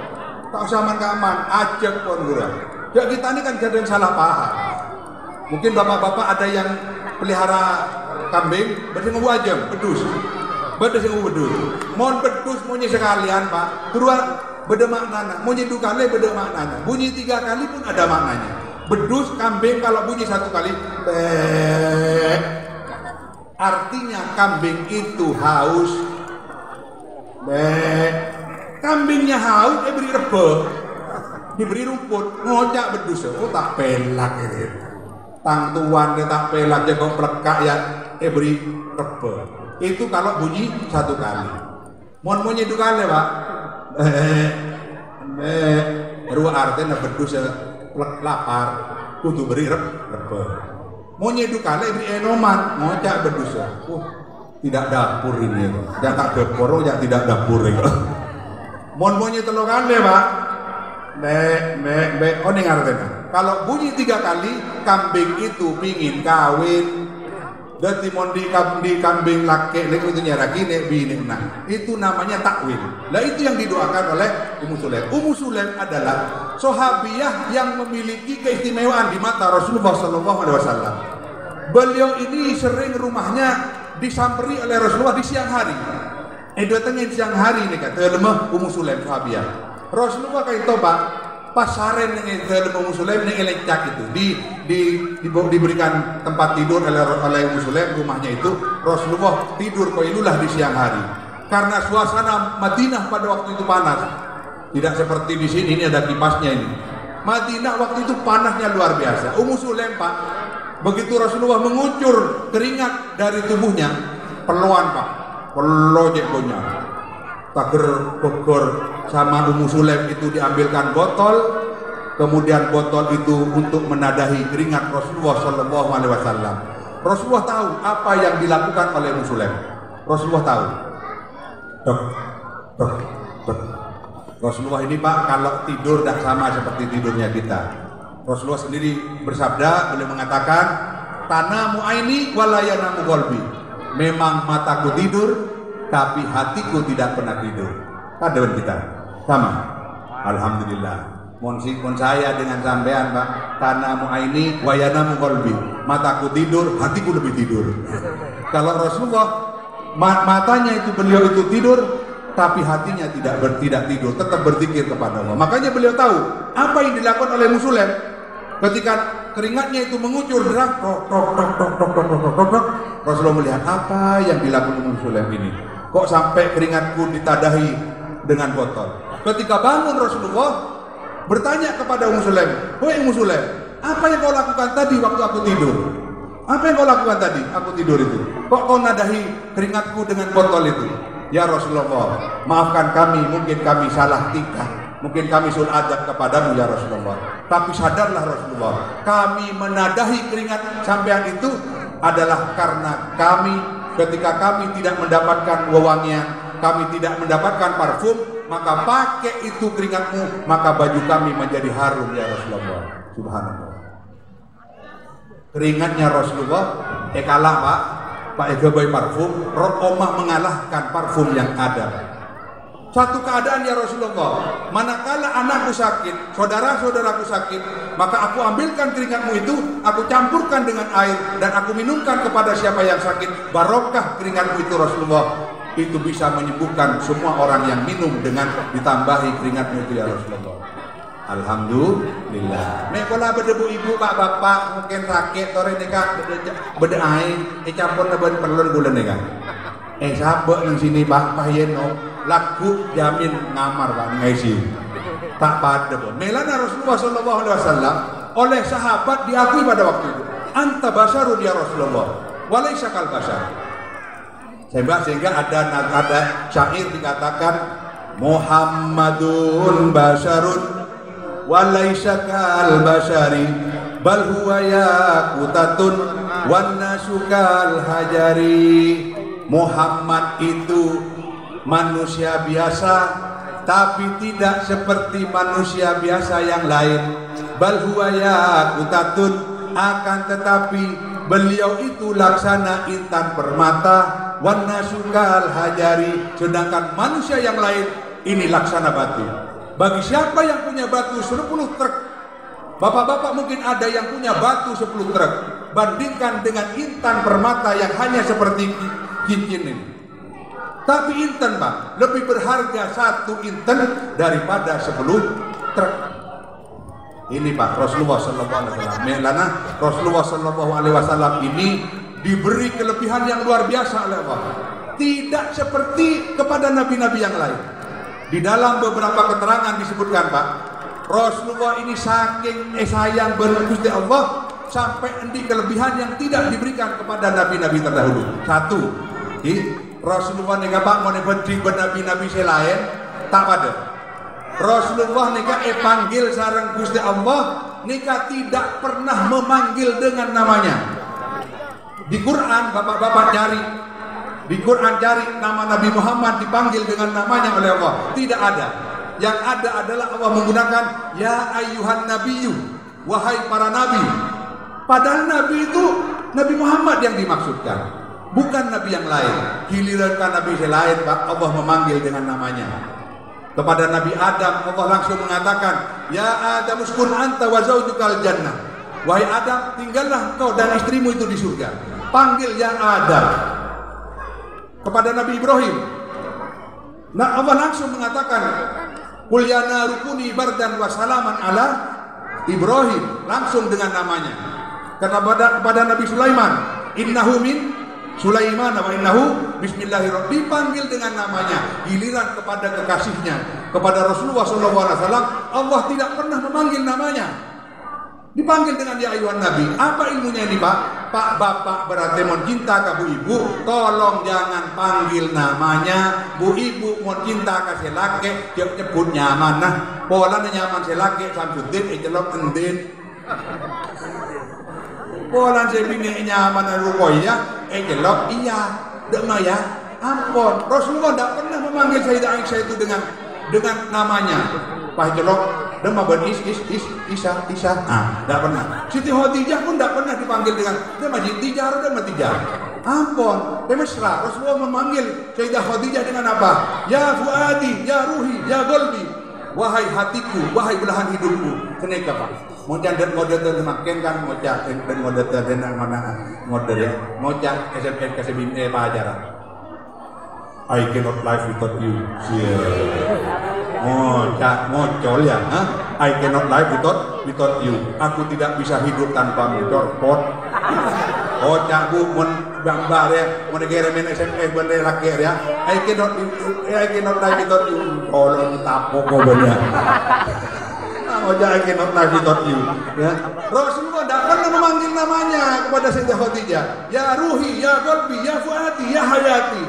tak usah aman-aman ajak pun gurah ya kita ini kan kadang salah paham. Mungkin bapak-bapak ada yang pelihara kambing bersinggung wajam bedus mohon bedus bunyi sekalian Pak keluar beda maknanya bunyi 2 kali beda maknanya bunyi 3 kali pun ada maknanya. Bedus kambing kalau bunyi 1 kali artinya kambing itu haus. Kambingnya haus diberi rebah, diberi rumput, ngocak bedus. Oh tak pelak ini. Tang tuan dia tak pelak jago plekak ya beri rebah. Itu kalau bunyi 1 kali. Mohon bunyi 2 kali Pak. Ruang artinya bedus lapar kudu beri rebah. Mau nyedu kali beri enoman ngocak bedus. Tidak dapur ini. Yang tak dapur yang tidak dapur ini. Mau nyedu 3 kali Pak. Oh ini artinya. Kalau bunyi 3 kali kambing itu pingin kawin. Jadi mau di kambing laki itu nyeraki nek bini nah itu namanya takwil. Nah itu yang didoakan oleh Ummu Sulaim. Ummu Sulaim adalah sahabiah yang memiliki keistimewaan di mata Rasulullah SAW. Beliau ini sering rumahnya disamperi oleh Rasulullah di siang hari. Datangnya di siang hari nih kata lemah Ummu Sulaim sahabiah. Rasulullah kayak itu Pak pasaren dengan Ummu Sulaim ini elecak itu diberikan tempat tidur oleh Ummu Sulaim rumahnya itu Rasulullah tidur koilulah di siang hari karena suasana Madinah pada waktu itu panas tidak seperti di sini ini ada kipasnya ini Madinah waktu itu panasnya luar biasa. Ummu Sulaim Pak begitu Rasulullah mengucur keringat dari tubuhnya peluan Pak pelojek punya tager bogor sama Ummu Sulaim itu diambilkan botol, kemudian botol itu untuk menadahi keringat Rasulullah SAW. Rasulullah tahu apa yang dilakukan oleh Ummu Sulaim. Rasulullah tahu. Dok. Rasulullah ini Pak kalau tidur tidak sama seperti tidurnya kita. Rasulullah sendiri bersabda, beliau mengatakan, tanamu aini walayanamu qalbi. Memang mataku tidur, tapi hatiku tidak pernah tidur. Ada kita sama. Alhamdulillah. Mon saya dengan sampean Pak. Tanamu aini wayanamu qalbi. Mataku tidur, hatiku lebih tidur. Kalau Rasulullah matanya itu beliau itu tidur, tapi hatinya tidak tidur, tetap berzikir kepada Allah. Makanya beliau tahu apa yang dilakukan oleh Ummu Sulaim ketika keringatnya itu mengucur derak, Rasulullah melihat apa yang dilakukan Ummu Sulaim ini. Kok sampai keringatku ditadahi dengan botol. Ketika bangun Rasulullah bertanya kepada Ummu Sulaim, "Wahai Ummu Sulaim, apa yang kau lakukan tadi waktu aku tidur?" Apa yang kau lakukan tadi? Aku tidur itu. Kok kau nadahi keringatku dengan botol itu? Ya Rasulullah, maafkan kami, mungkin kami salah tingkah, mungkin kami sul adab kepadamu ya Rasulullah. Tapi sadarlah Rasulullah, kami menadahi keringat sampean itu adalah karena kami ketika kami tidak mendapatkan wewangian, kami tidak mendapatkan parfum, maka pakai itu keringatmu, maka baju kami menjadi harum ya Rasulullah. Subhanallah. Keringatnya Rasulullah kalah Pak Egabai parfum, Omah mengalahkan parfum yang ada. Satu keadaan ya Rasulullah, manakala anakku sakit, saudara-saudaraku sakit, maka aku ambilkan keringatmu itu, aku campurkan dengan air dan aku minumkan kepada siapa yang sakit. Barokah keringatmu itu Rasulullah, itu bisa menyembuhkan semua orang yang minum dengan ditambahi keringatmu itu ya Rasulullah. Alhamdulillah. Mekola berdebu ibu pak bapak mungkin sakit tore neka bede air campur neben perlu gula neka. Sabek nang sini pak payeno laku jamin ngamar pak ngaisi. Tak pada pun. Melana Rasulullah sallallahu alaihi wasallam oleh sahabat diakui pada waktu itu. Anta basarun ya Rasulullah. Walaisa kal basar. Sehingga ada syair dikatakan Muhammadun basarun walaisa kal basari bal huwa yaqutatun wan nasu kal hajari. Muhammad itu manusia biasa tapi tidak seperti manusia biasa yang lain. Bal huwa yaqutatun, akan tetapi beliau itu laksana intan permata, wan nasu kal hajari, sedangkan manusia yang lain ini laksana batu. Bagi siapa yang punya batu 10 truk, bapak-bapak mungkin ada yang punya batu 10 truk, bandingkan dengan intan permata yang hanya seperti cincin ini. Tapi intan pak, lebih berharga satu intan daripada 10 truk. Ini pak Rasulullah Sallallahu Alaihi Wasallam. Melana Rasulullah Sallallahu Alaihi Wasallam ini diberi kelebihan yang luar biasa oleh Allah. Tidak seperti kepada nabi-nabi yang lain. Di dalam beberapa keterangan disebutkan pak, Rasulullah ini saking sayang bergusti Allah sampai endi kelebihan yang tidak diberikan kepada nabi-nabi terdahulu. Satu, Rasulullah nega pak mau nebentri nabi-nabi selain tak pada. Rasulullah nega panggil sareng gusti Allah nega tidak pernah memanggil dengan namanya. Di Quran bapak-bapak cari. Di Quran cari nama Nabi Muhammad dipanggil dengan namanya oleh Allah. Tidak ada. Yang ada adalah Allah menggunakan ya ayyuhan nabiyyu, wahai para nabi. Padahal nabi itu Nabi Muhammad yang dimaksudkan, bukan nabi yang lain. Giliran nabi yang lain Allah memanggil dengan namanya. Kepada Nabi Adam Allah langsung mengatakan ya Adam uskun anta wa zaujukal jannah. Wahai Adam, tinggallah engkau dan istrimu itu di surga. Panggil ya Adam. Kepada Nabi Ibrahim, nah Allah langsung mengatakan qul ya narukuni bardan wa salaman ala Ibrahim, langsung dengan namanya. Kepada Nabi Sulaiman, innahu min Sulaiman wa innahu bismillahirrahmanirrahim, dipanggil dengan namanya. Giliran kepada kekasihnya, kepada Rasulullah SAW, Allah tidak pernah memanggil namanya, dipanggil dengan ya ayuhan nabi. Apa ilmunya ini pak? Pak bapak berarti mau cinta ke bu ibu, tolong jangan panggil namanya. Bu ibu mau cinta ke selake, nyebut nyaman. Nah pola nyaman selake Samsudin ijelok endin. Pola sebini nyaman rukoya ijelok iya. Dema ya, ampun. Rasulullah tidak pernah memanggil Sayyidah Aisyah itu dengan namanya. Pak jelok dema benis isa. Tidak pernah. Siti Khadijah pun tidak pernah dipanggil dengan dema Tijaro dan Matijah. Ampun, mesra. Rasulullah memanggil Sayyidah Khadijah dengan apa? Ya fuadi, ya ruhi, ya qalbi. Wahai hatiku, wahai belahan hidupku. Kenapa pak? Mau jangan model makin kan mau cak dan model dan mana model ya? Mau cak SMP kasebim pajaran. I cannot live without you. Ngocol ya, I cannot live without you. Aku tidak bisa hidup tanpamu. Dorpot. Oh cabu mon gambar ya, mon negara men SMS bener rakyat ya. I cannot live without you. Tolong tapok kau bener. ngojak not nasi tot you. Ya. Rasulullah tidak pernah memanggil namanya kepada Sayyidah Khadijah. Ya Ruhi, ya Qalbi, ya Fuadi, ya Hayati.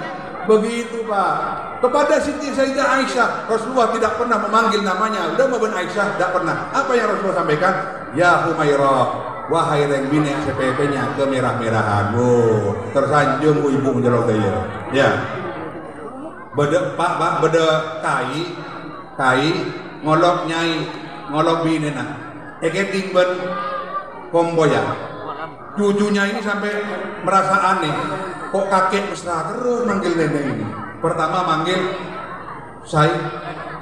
Begitu Pak. Kepada Siti Sayyidah Aisyah, Rasulullah tidak pernah memanggil namanya. Udah mau bin Aisyah, tidak pernah. Apa yang Rasulullah sampaikan? Ya Humairah, wahai reng bini CPP-nya kemerah-merahan. Oh, tersanjung ibu menjelok daya. Ya. Beda Pak, beda kai ngolok nyai, ngolok bini nah. Eketing ben komboya. Cucunya ini sampai merasa aneh. Kok kakek mesra terus manggil nenek ini? Pertama manggil, saya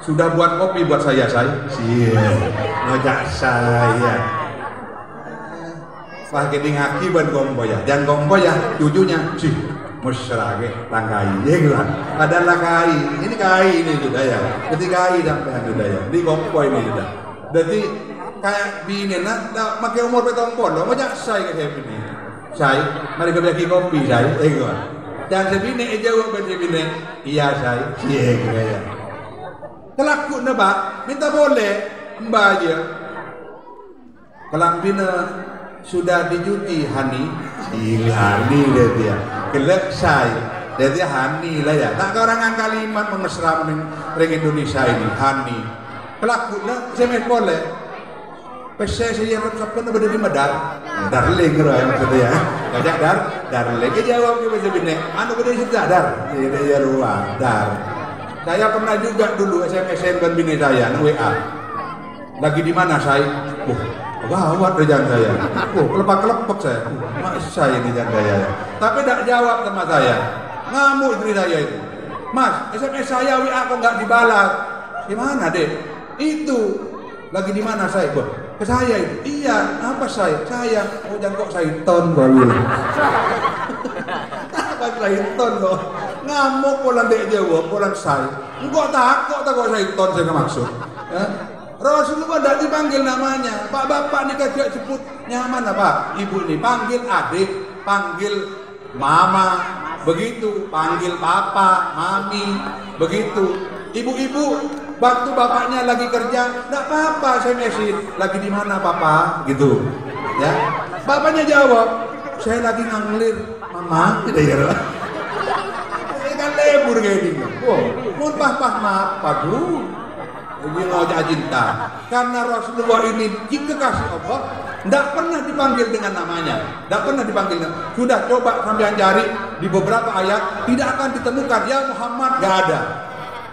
sudah buat kopi buat saya. Ngajak saya. Wah keting aki ban komboya, dan komboya cucunya sih mesra ke tangkai, ya gitu. Adalah kai, ini kai ini sudah ya. Ketika kai dan sudah ya, di komboy ini sudah. Jadi kayak bini nak, makai umur petong polo, ngajak saya ke sini. Saya, mari kita bagi kopi saya, gitu. Dan sebini jawab sebini, iya saya, iya gitu. Kelaku na Pak, minta boleh, mbak aja. Kelak bina sudah dicuti Hani, Hani dia. Kelak saya, dia Hani lah ya. Tak karangan kalimat mengesram ring Indonesia ini, Hani. Kelaku na, saya boleh. Pesek saya resepkan pada di medar, darling gitu ya maksudnya. Ngajak darling. Dia jawab ke bahasa bini, anu pada sudah dia luar dar. Saya pernah juga dulu SMS-an dengan bini saya, WA. Lagi di mana saya? Gawat rejan saya. Kelepak saya. Mas saya ini rejan saya. Tapi tidak jawab sama saya. Ngamuk istri saya itu. Mas, SMS saya WA kok nggak dibalas? Gimana deh? Itu lagi di mana saya? Ke saya itu, iya, apa saya? Oh jangan kok Saiton baru. Apa Saiton loh? Ngamuk polan dek jawab, polan saya. Enggak takut Saiton saya maksud. Ya? Rasulullah tidak dipanggil namanya. Pak bapak ini kagak sebut nyaman Pak. Ibu ini panggil adik, panggil mama, begitu, panggil papa, mami, begitu. Ibu-ibu, waktu bapaknya lagi kerja, enggak apa-apa saya mesin. Lagi di mana papa? Gitu. Ya. Bapaknya jawab, saya lagi nganglir, mama. Tidak ya. Ini kan lebur kayak gini. Wow, mohon maaf, aduh. Ini ngajak cinta. Karena Rasulullah ini jika kasih Allah, tidak pernah dipanggil dengan namanya. Tidak pernah dipanggil. Sudah coba sambil cari di beberapa ayat, tidak akan ditemukan ya Muhammad, enggak ada.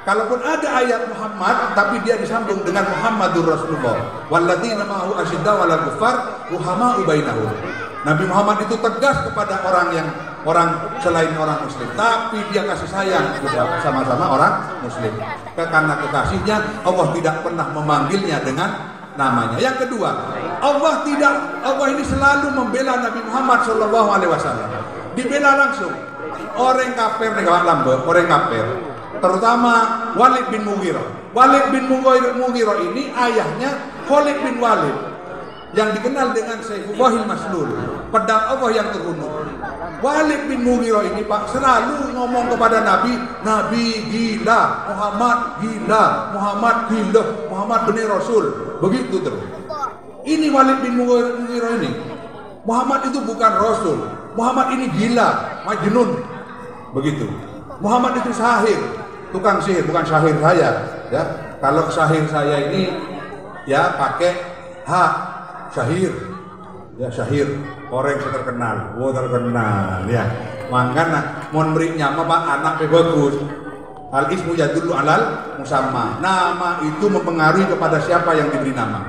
Kalaupun ada ayat Muhammad, tapi dia disambung dengan Muhammadur Rasulullah. Walladzina ma'ahu asyiddaw 'alal kuffar ruhama'u bainahum. Nabi Muhammad itu tegas kepada orang selain orang Muslim, tapi dia kasih sayang kepada sama-sama orang Muslim. Karena kekasihnya, Allah tidak pernah memanggilnya dengan namanya. Yang kedua, Allah ini selalu membela Nabi Muhammad SAW. Dibela langsung. Orang kafir orang kafir. Terutama Walid bin Mughirah. Walid bin Mughirah ini ayahnya Khalid bin Walid yang dikenal dengan Sayfullahil Maslul, pedang Allah yang terbunuh. Walid bin Mughirah ini Pak selalu ngomong kepada Nabi gila, Muhammad gila, Muhammad benih Rasul, begitu terus. Ini Walid bin Mughirah ini, Muhammad itu bukan Rasul, Muhammad ini gila, majnun, begitu. Muhammad itu sahir, tukang sihir, bukan sahir saya. Ya, kalau sahir saya ini ya pakai sahir, ya sahir, orang yang terkenal, terkenal, ya. Makanya mon beri nyama Pak anak bagus. Al ismu yadullu alal musamma. Nama itu mempengaruhi kepada siapa yang diberi nama.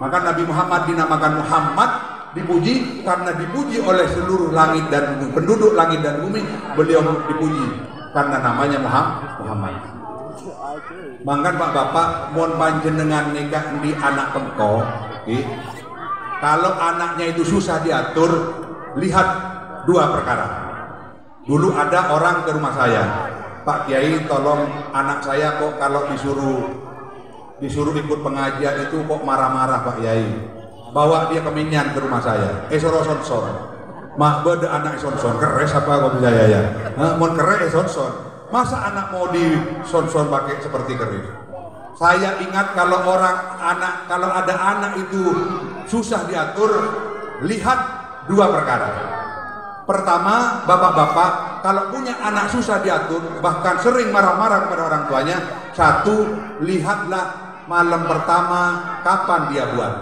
Maka Nabi Muhammad dinamakan Muhammad, dipuji karena dipuji oleh seluruh langit dan bumi, penduduk langit dan bumi, beliau dipuji karena namanya Muhammad. Mangkan Pak Bapak mohon panjenengan nikah di anak pengko. Kalau anaknya itu susah diatur, lihat dua perkara. Dulu ada orang ke rumah saya, Pak Kiai tolong anak saya kok kalau disuruh ikut pengajian itu kok marah-marah Pak Kiai. Bawa dia ke Minyan ke rumah saya. Soro-sor. Mah beda anak sonson keres apa kau bisa ya? Mau keres sonson. Masa anak mau di sonson pakai seperti keris? Saya ingat kalau ada anak itu susah diatur, lihat dua perkara. Pertama, bapak-bapak kalau punya anak susah diatur, bahkan sering marah-marah kepada orang tuanya, satu, lihatlah malam pertama kapan dia buat,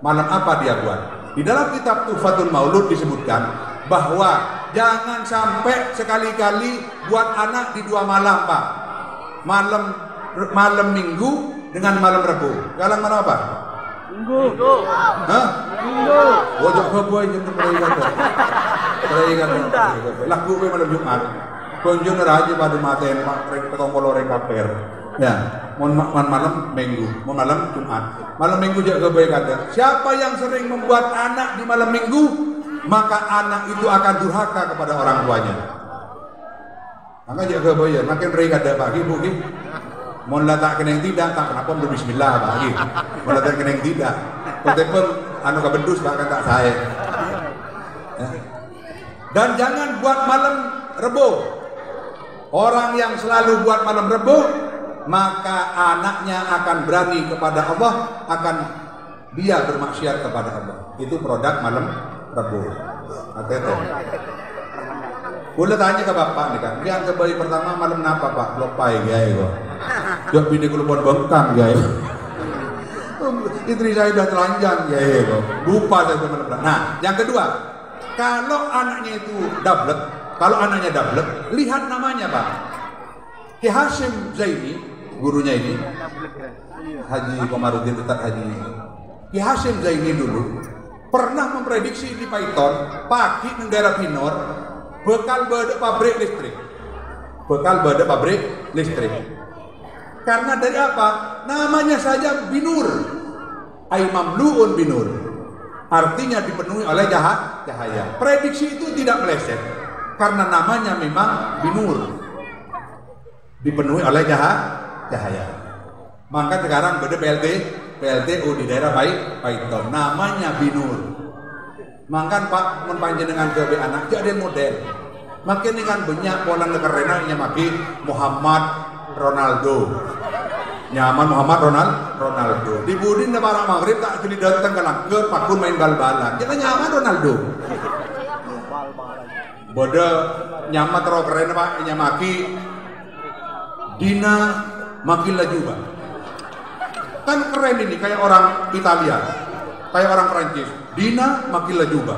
malam apa dia buat. Di dalam kitab Tuhfatul Maulud disebutkan bahwa jangan sampai sekali-kali buat anak di dua malam, Pak. Malam Minggu dengan malam Rabu. Galang malam apa? Minggu. Hah? Minggu. Wajah boy yang perayaan. Lagu gue malam Jumat. Kunjung raja pada maten Pak Rekong Kolore Kaper. Ya, malam Minggu, malam Jumat. Malam Minggu juga baik kata. Siapa yang sering membuat anak di malam Minggu, maka anak itu akan durhaka kepada orang tuanya. Maka jaga bayar, makin mereka ada pagi buki. Mau letak kena yang tidak, tak kenapa berbismillah pagi. Mau letak kena yang tidak. Kontepun anu kabendus bahkan tak saya. Ya. Dan jangan buat malam Rebo. Orang yang selalu buat malam Rebo, maka anaknya akan berani kepada Allah, akan dia bermaksiat kepada Allah. Itu produk malam Rebo. Hati-hati. Boleh tanya ke bapak nih kan, yang kebayi pertama malam apa pak? Lopai gaya kok. Jok bini kulupon bengkang gaya. Istri saya udah telanjang gaya kok. Lupa saya teman-teman. Nah, yang kedua, kalau anaknya itu dablek, lihat namanya pak. Ki Hashim Zaini, gurunya ini, Haji Komarudin Ustaz Haji. Ki Hashim Zaini dulu pernah memprediksi di Python, pagi negara Pinor, bekal beda pabrik listrik. Karena dari apa? Namanya saja Binur, ay mamluun binur, artinya dipenuhi oleh cahaya. Prediksi itu tidak meleset, karena namanya memang Binur, dipenuhi oleh cahaya. Maka sekarang beda PLTU di daerah Python, namanya Binur. Makan Pak menpanjenengan ke anak jadi model. Makin dengan banyak pola negaranya maki Muhammad Ronaldo. Nyaman Muhammad Ronaldo. Di budin na para maghrib tak jadi datang ke langgar pakun main bal-balan. Kita nyaman Ronaldo. Bodoh nyaman terlalu keren Pak nyamaki Dina Makila juga. Kan keren ini kayak orang Italia, kayak orang Prancis. Dina Makila juga.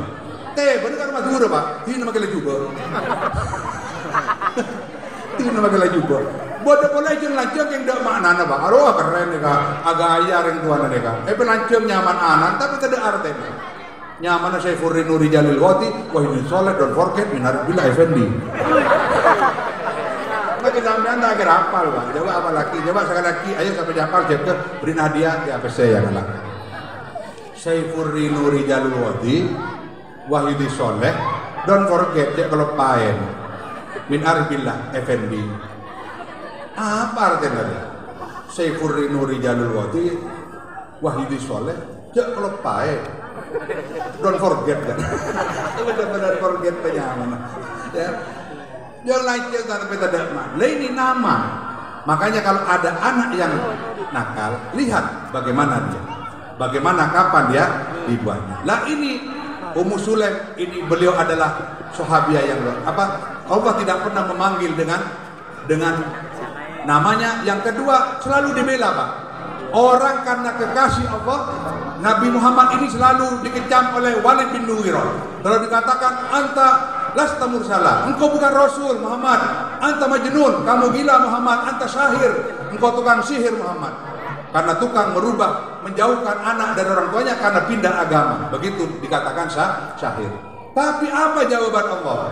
Bener kan masih udah Pak. Dina Makila juga. Dina Makila juga. Bodoh boleh aja lancang yang dak maknana Pak. Aduh keren nih Kak. Agak ayar yang tuan nih Kak. Lancang nyaman anan tapi tidak artinya. Nyaman saya Furri Nuri Jalil Wati. Wah ini soleh don't forget minar bila Effendi. Makin sampean tak kira hafal Pak. Coba apa lagi? Coba sekali lagi. Ayo sampai hafal jebke beri hadiah di APC yang lah. Saifurri Nuri Jalul Wadi Wahyudi Soleh don't forget cek kalau paen min arbillah Effendi apa artinya Saifurri Nuri Jalul Wadi Wahyudi Soleh cek kalau paen don't forget kan benar-benar forget penyaman ya yang lain tapi tidak ini nama. Makanya kalau ada anak yang nakal lihat bagaimana dia, bagaimana kapan dia dibuatnya. Lah ini Ummu Sulaim ini beliau adalah sahabiah yang Allah tidak pernah memanggil dengan namanya. Yang kedua selalu dibela Pak. Orang karena kekasih Allah, Nabi Muhammad ini selalu dikecam oleh Walid bin Mughirah. Kalau dikatakan anta lasta mursala, engkau bukan Rasul Muhammad, anta majnun, kamu gila Muhammad, anta syahir, engkau tukang sihir Muhammad. Karena tukang merubah, menjauhkan anak dari orang tuanya karena pindah agama. Begitu dikatakan syahir. Tapi apa jawaban Allah?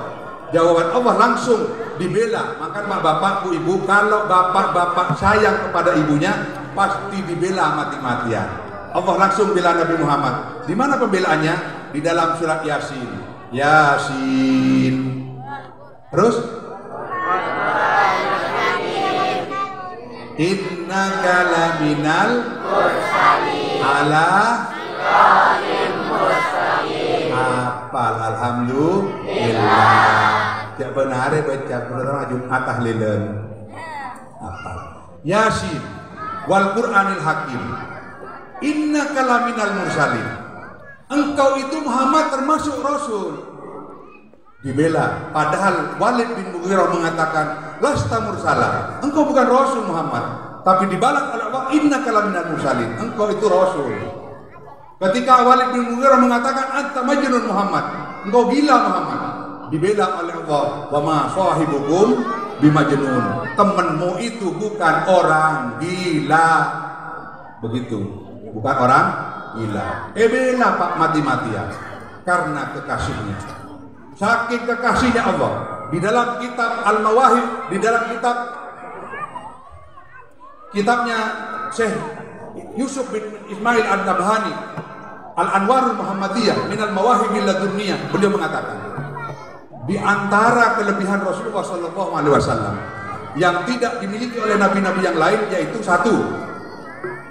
Jawaban Allah langsung dibela. Maka bapak, ibu, kalau bapak sayang kepada ibunya, pasti dibela mati-matian. Allah langsung bela Nabi Muhammad. Di mana pembelaannya? Di dalam surat Yasin. Yasin. Terus? Innaka laminal mursalin ala hafal alhamdulillah. Jak benar baca pertama Jumat tahlilan. Hafal. Yasin. wal Qur'anil hakim innaka laminal mursalin. Engkau itu Muhammad termasuk rasul. Dibela, padahal Walid bin Mughirah mengatakan lasta mursala, engkau bukan rasul Muhammad. Tapi dibalas oleh Allah, innaka laminal mursalin, engkau itu rasul. Ketika Walid bin Mughirah mengatakan anta majnun Muhammad, engkau gila Muhammad, dibela oleh Allah, wa ma sahibukum bimajnun, temanmu itu bukan orang gila. Begitu, bukan orang gila. Bela Pak mati-matian karena kekasihnya. Saking kekasihnya Allah. Di dalam kitab Al-Mawahib, di dalam kitabnya Syekh Yusuf bin Ismail An-Nabhani, Al-Anwarul Muhammadiyah minal Mawahibil Ladunniyah, beliau mengatakan di antara kelebihan Rasulullah SAW yang tidak dimiliki oleh nabi-nabi yang lain, yaitu satu,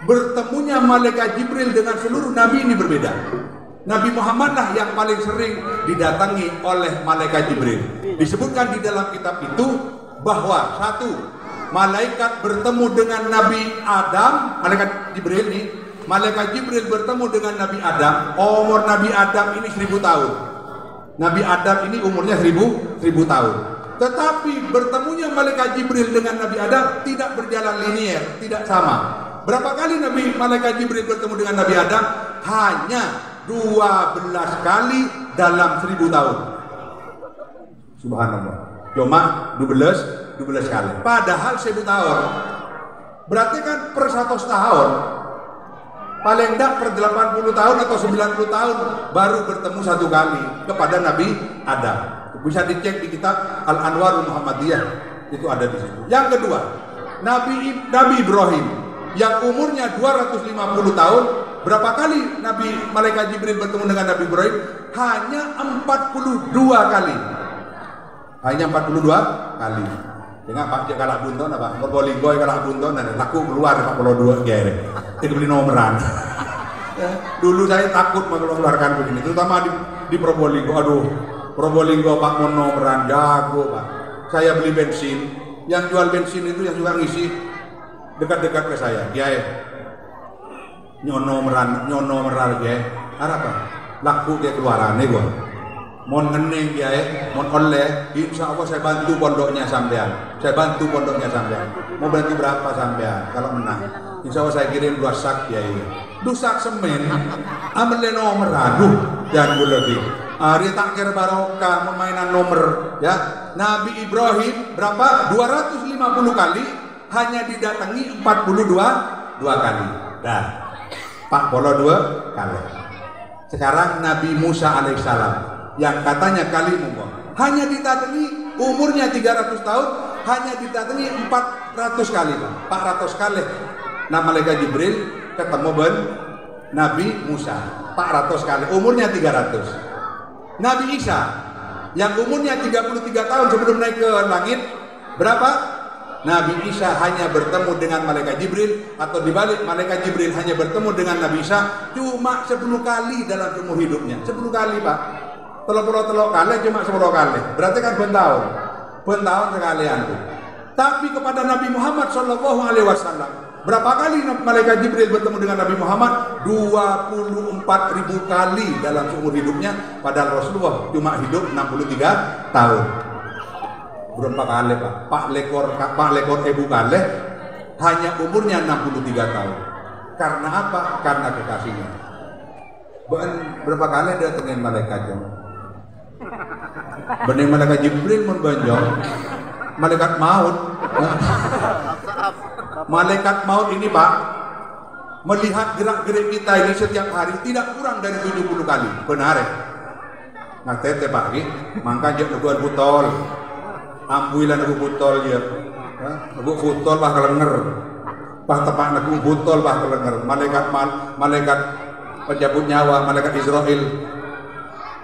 bertemunya malaikat Jibril dengan seluruh nabi ini berbeda. Nabi Muhammad lah yang paling sering didatangi oleh malaikat Jibril. Disebutkan di dalam kitab itu bahwa satu, malaikat bertemu dengan Nabi Adam, malaikat Jibril nih, malaikat Jibril bertemu dengan Nabi Adam. Umur Nabi Adam ini 1000 tahun. Nabi Adam ini umurnya 1000 tahun. Tetapi bertemunya malaikat Jibril dengan Nabi Adam tidak berjalan linier, tidak sama. Berapa kali malaikat Jibril bertemu dengan Nabi Adam? Hanya 12 kali dalam 1000 tahun. Subhanallah. Cuma 12 kali. Padahal 1000 tahun. Berarti kan per 100 tahun, paling tidak per 80 tahun atau 90 tahun baru bertemu satu kali kepada Nabi Adam. Bisa dicek di kitab Al-Anwarul Muhammadiyah, itu ada di situ. Yang kedua, Nabi Ibrahim yang umurnya 250 tahun, berapa kali malaikat Jibril bertemu dengan Nabi Ibrahim? Hanya 42 kali. Hanya 42 kali. Dengan Pak Cek kalah bunton apa? Probolinggo kalah bunton dan laku keluar 42 gere. Itu beli nomeran. Dulu saya takut mengeluarkan begini, terutama di Probolinggo. Aduh, Probolinggo Pak mau nomeran jago Pak. Saya beli bensin, yang jual bensin itu yang suka ngisi dekat-dekat ke saya, Kiai. Nyono meran Kiai. Apa? Laku dia keluaran nih gua. Mon ngening Kiai, mon oleh, insya Allah saya bantu pondoknya sampean. Mau bantu berapa sampean kalau menang? Insya Allah saya kirim 2 sak Kiai. 2 sak semen. Ambil nomor aduh dan gue lebih. Hari takir barokah memainan nomor ya. Nabi Ibrahim berapa? 250 kali. Hanya didatangi 42 kali. Dah. Pak Polo 2 kali. Sekarang Nabi Musa alaihissalam yang katanya kalimullah hanya didatangi umurnya 300 tahun, hanya didatangi 400 kali, Pak. 400 kali. Nah, malaikat Jibril ketemu dengan Nabi Musa 400 kali, umurnya 300. Nabi Isa yang umurnya 33 tahun sebelum naik ke langit, berapa? Nabi Isa hanya bertemu dengan malaikat Jibril, atau dibalik, malaikat Jibril hanya bertemu dengan Nabi Isa cuma 10 kali dalam seumur hidupnya. 10 kali, Pak. Telok kali cuma 10 kali. Berarti kan bentahun sekalian tuh. Tapi kepada Nabi Muhammad SAW, berapa kali malaikat Jibril bertemu dengan Nabi Muhammad? 24.000 kali dalam seumur hidupnya. Padahal Rasulullah cuma hidup 63 tahun. Berapa kali, Pak? Pak lekor Ebu Kaleh hanya umurnya 63 tahun. Karena apa? Karena kekasihnya. Berapa kali dia datengin malaikatnya? Bening malaikat Jibril membanjong, malaikat maut. Malaikat maut ini, Pak, melihat gerak-gerik kita ini setiap hari tidak kurang dari 70 kali. Benar ya? Nah, tete Pak, mangka jek nuguan butol. Ambuilan aku butol ya. Aku butol bah kelenger. Bah tepak aku butol bah kelenger. Malaikat pencabut nyawa, malaikat Israel.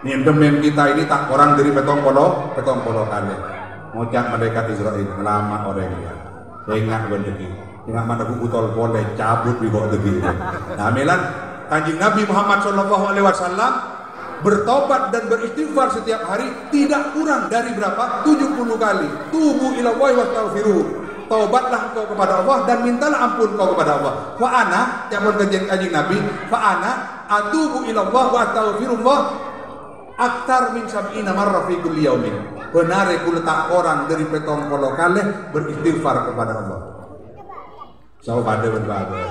Nindem kita ini tak orang dari petong polo kali. Ngocak malaikat Israel lama orang dia. Saya ingat bendegi. Ingat mana aku butol boleh cabut di bawah degi. Nah, milan Kanjeng Nabi Muhammad SAW bertobat dan beristighfar setiap hari tidak kurang dari berapa? 70 kali. Tubu ila Allahi wastaghfiruh. taubatlah engkau kepada Allah dan mintalah ampun engkau kepada Allah. Wa ana, yang kanjeng Nabi, fa ana atubu ila Allah wa astaghfirullah aktar min sab'ina marra fi kulli yaumin. Benar kula tak orang dari petong polo kalih beristighfar kepada Allah. Sawo pada berbabar.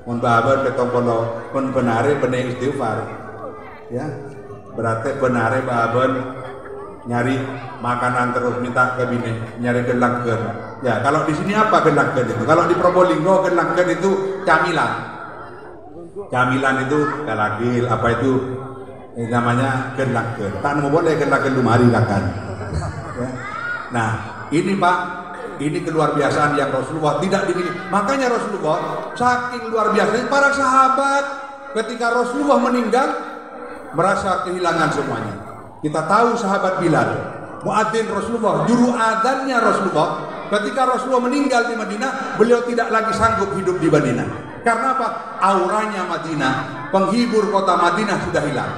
Mun babar petong polo mun benare bener istighfar. Ya. Berarti benare babar nyari makanan terus minta ke bini, nyari gelangkeun. Ya, kalau di sini apa gelangkeun itu? Kalau di Probolinggo gelangkeun itu camilan. Camilan itu galagil, apa itu? Ini namanya gelangkeun. Tak mau boleh gelangkeun lumari kan. Ya. Nah, ini Pak, ini keluar biasaan yang Rasulullah tidak dimiliki. Makanya Rasulullah saking luar biasanya para sahabat ketika Rasulullah meninggal merasa kehilangan semuanya. Kita tahu sahabat Bilal, muadzin Rasulullah, juru adzannya Rasulullah. Ketika Rasulullah meninggal di Madinah, beliau tidak lagi sanggup hidup di Madinah. Karena apa? Auranya Madinah, penghibur kota Madinah sudah hilang.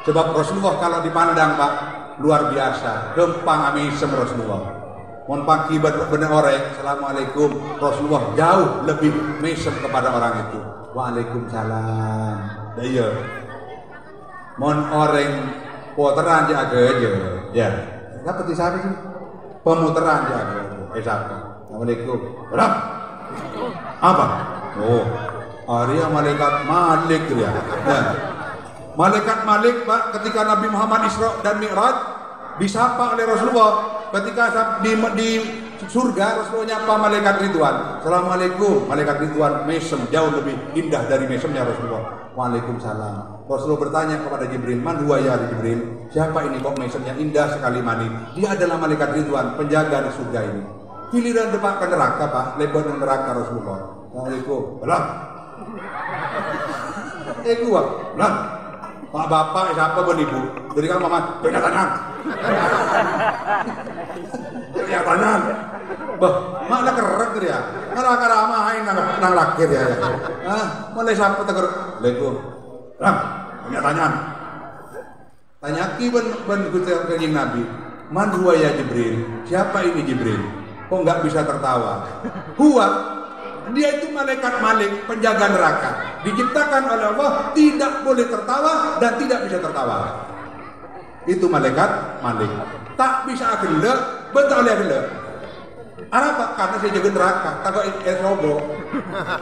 Sebab Rasulullah kalau dipandang Pak, luar biasa, gempang amisem Rasulullah. Mohon pagi bener orang, assalamualaikum. Rasulullah jauh lebih mesem kepada orang itu. Waalaikumsalam. Iya. Mohon orang puteran jaga aja. Ya. Dapat disari sih. Pemuteran jaga. Siapa? Assalamualaikum. Berapa? Apa? Oh, Arya malaikat Malik ya. Nah, malaikat Malik Pak, ketika Nabi Muhammad Isra dan Mi'raj disapa oleh Rasulullah. Ketika di surga Rasulullah nyapa malaikat Ridwan. Assalamualaikum. Malaikat Ridwan mesem jauh lebih indah dari mesemnya Rasulullah. Waalaikumsalam. Rasulullah bertanya kepada Jibril, "Man huwa ya Jibril?" Siapa ini kok mesemnya indah sekali mani? Dia adalah malaikat Ridwan, penjaga di surga ini. Giliran depan ke neraka Pak, lebar neraka Rasulullah. Assalamualaikum. Belum. Gua. Belum. Pak bapak siapa pun ibu? Berikan mama, berikan tangan. Ya tangan. Bah, mana kerek dia? Neraka ramah ini nang lakir ya. Ah, mulai siapa tegur? Assalamualaikum. Belum. Berikan tangan. Tanya ki ben kanjeng Nabi. Man huwa ya Jibril? Siapa ini Jibril? Kok nggak bisa tertawa? Huwa, dia itu malaikat Malik, penjaga neraka. Diciptakan oleh Allah, tidak boleh tertawa dan tidak bisa tertawa. Itu malaikat Malik. Tak bisa gelek, betul oleh gelek. Apa? Karena saya jaga neraka. Takut esogo.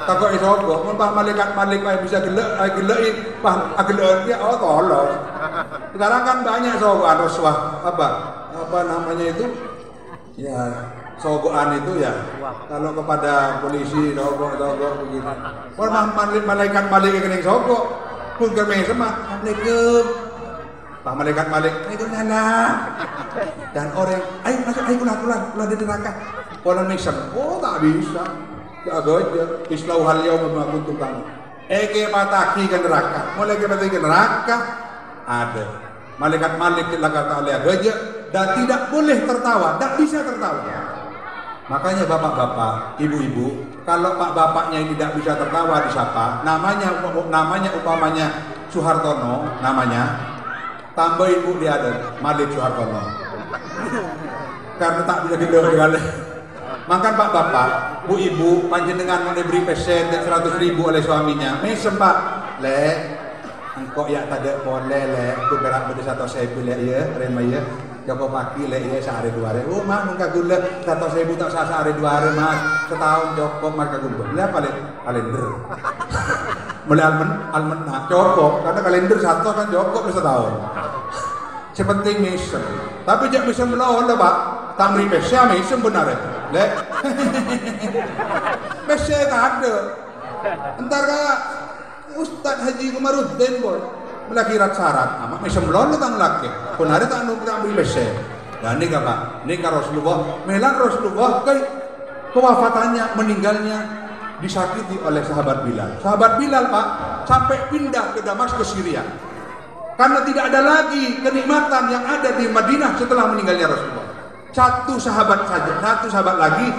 Takut esogo. Mumpah malaikat Malik bisa gelek, gelek, gelek dia oh tolong. Sekarang kan banyak sogoan rasuah apa namanya itu? Ya, sogoan itu ya. Kalau kepada polisi sogok begitu. Orang malaikat Malik yang sogok pun kami sama. Assalamualaikum. Pak malaikat Malik, Waalaikumsalam. Dan orang, ayo masuk, ayo pulang di neraka. Orang misal, oh tak bisa. Jaga aja. Islau hal yaum bima kuntum kamu. Eke pataki ke neraka. Mulai ke pataki ke neraka ada. Malaikat Malik telah kata oleh aja dan tidak boleh tertawa, tidak bisa tertawa. Makanya bapak-bapak, ibu-ibu, kalau pak bapaknya ini tidak bisa tertawa disapa, namanya umpamanya Soehartono, namanya tambah ibu dia ada Malik Soehartono. Karena tak bisa didengar. Maka pak bapak, bu ibu, panjenengan mau diberi pesen 100.000 oleh suaminya, mesem pak, engkau ya tak boleh aku berak pada 100.000 ya, rema ya. Joko pagi ya sehari 2 hari. Oh mak nungka gula 100.000 tak sehari 2 hari mas. Setahun Joko mak gula. Lihat kalender. Mulai almenah Joko karena kalender satu kan Joko setahun. Sepenting mesem. Tapi jak mesem melawan lah pak. Tamri pesya mesem benar ya. Lek. Pesya tak ada. Entar kak Ustadz Haji Komarudin boy. Melakirat syarat, amak mesem lolo tang laki. Pun ada tak nunggu ambil mesem. Dan ini apa? Ini Rasulullah. Melan Rasulullah kewafatannya, meninggalnya disakiti oleh sahabat Bilal. Sahabat Bilal pak sampai pindah ke Damaskus Syria. Karena tidak ada lagi kenikmatan yang ada di Madinah setelah meninggalnya Rasulullah. Satu sahabat lagi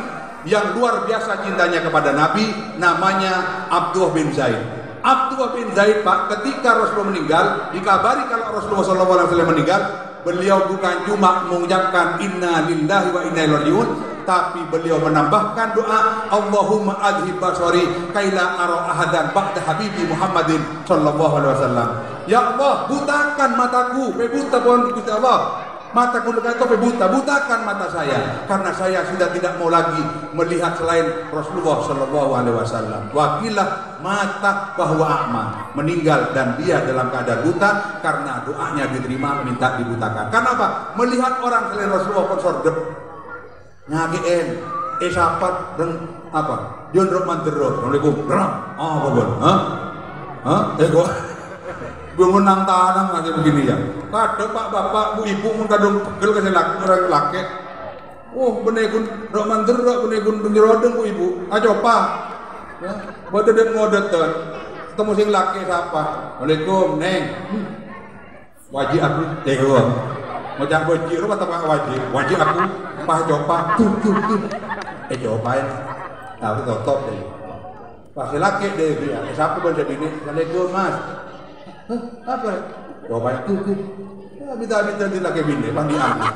yang luar biasa cintanya kepada Nabi, namanya Abdullah bin Zaid. Abdullah bin Zaid pak, ketika Rasulullah meninggal, dikabari kalau Rasulullah SAW meninggal, beliau bukan cuma mengucapkan Inna lillahi wa inna ilaihi raji'un, tapi beliau menambahkan doa, Allahumma adhib basari kaila ara ahadan ba'da habibi Muhammadin sallallahu alaihi wasallam. Ya Allah, butakan mataku, buta pun Gusti Allah. Mataku kata butakan mata saya, karena saya sudah tidak mau lagi melihat selain Rasulullah sallallahu alaihi wasallam. Wakilah mata bahwa a'ma, meninggal dan dia dalam keadaan buta karena doanya diterima, minta dibutakan. Karena apa? Melihat orang selain Rasulullah pun sordep ngageen sapat dan apa? Jondrok manterok. Assalamualaikum. Apa bon? Ego gue menang tanang lagi begini ya. Kadang pak bapak bu ibu mun kadang pegel kasih orang laki. Oh benekun roman derok benekun penyerodeng bu ibu. Aja pak. Ya, bodoh dan ngodet tuh. Ketemu sing laki siapa? Waalaikum neng. Wajib aku teho. Mau cak boji lu kata pak wajib. Wajib aku pah coba. Cobain. Tapi top deh. Pas laki deh dia. Siapa baca bini? Waalaikum mas. Apa? Coba itu. Minta di laki bini, pandi ambil.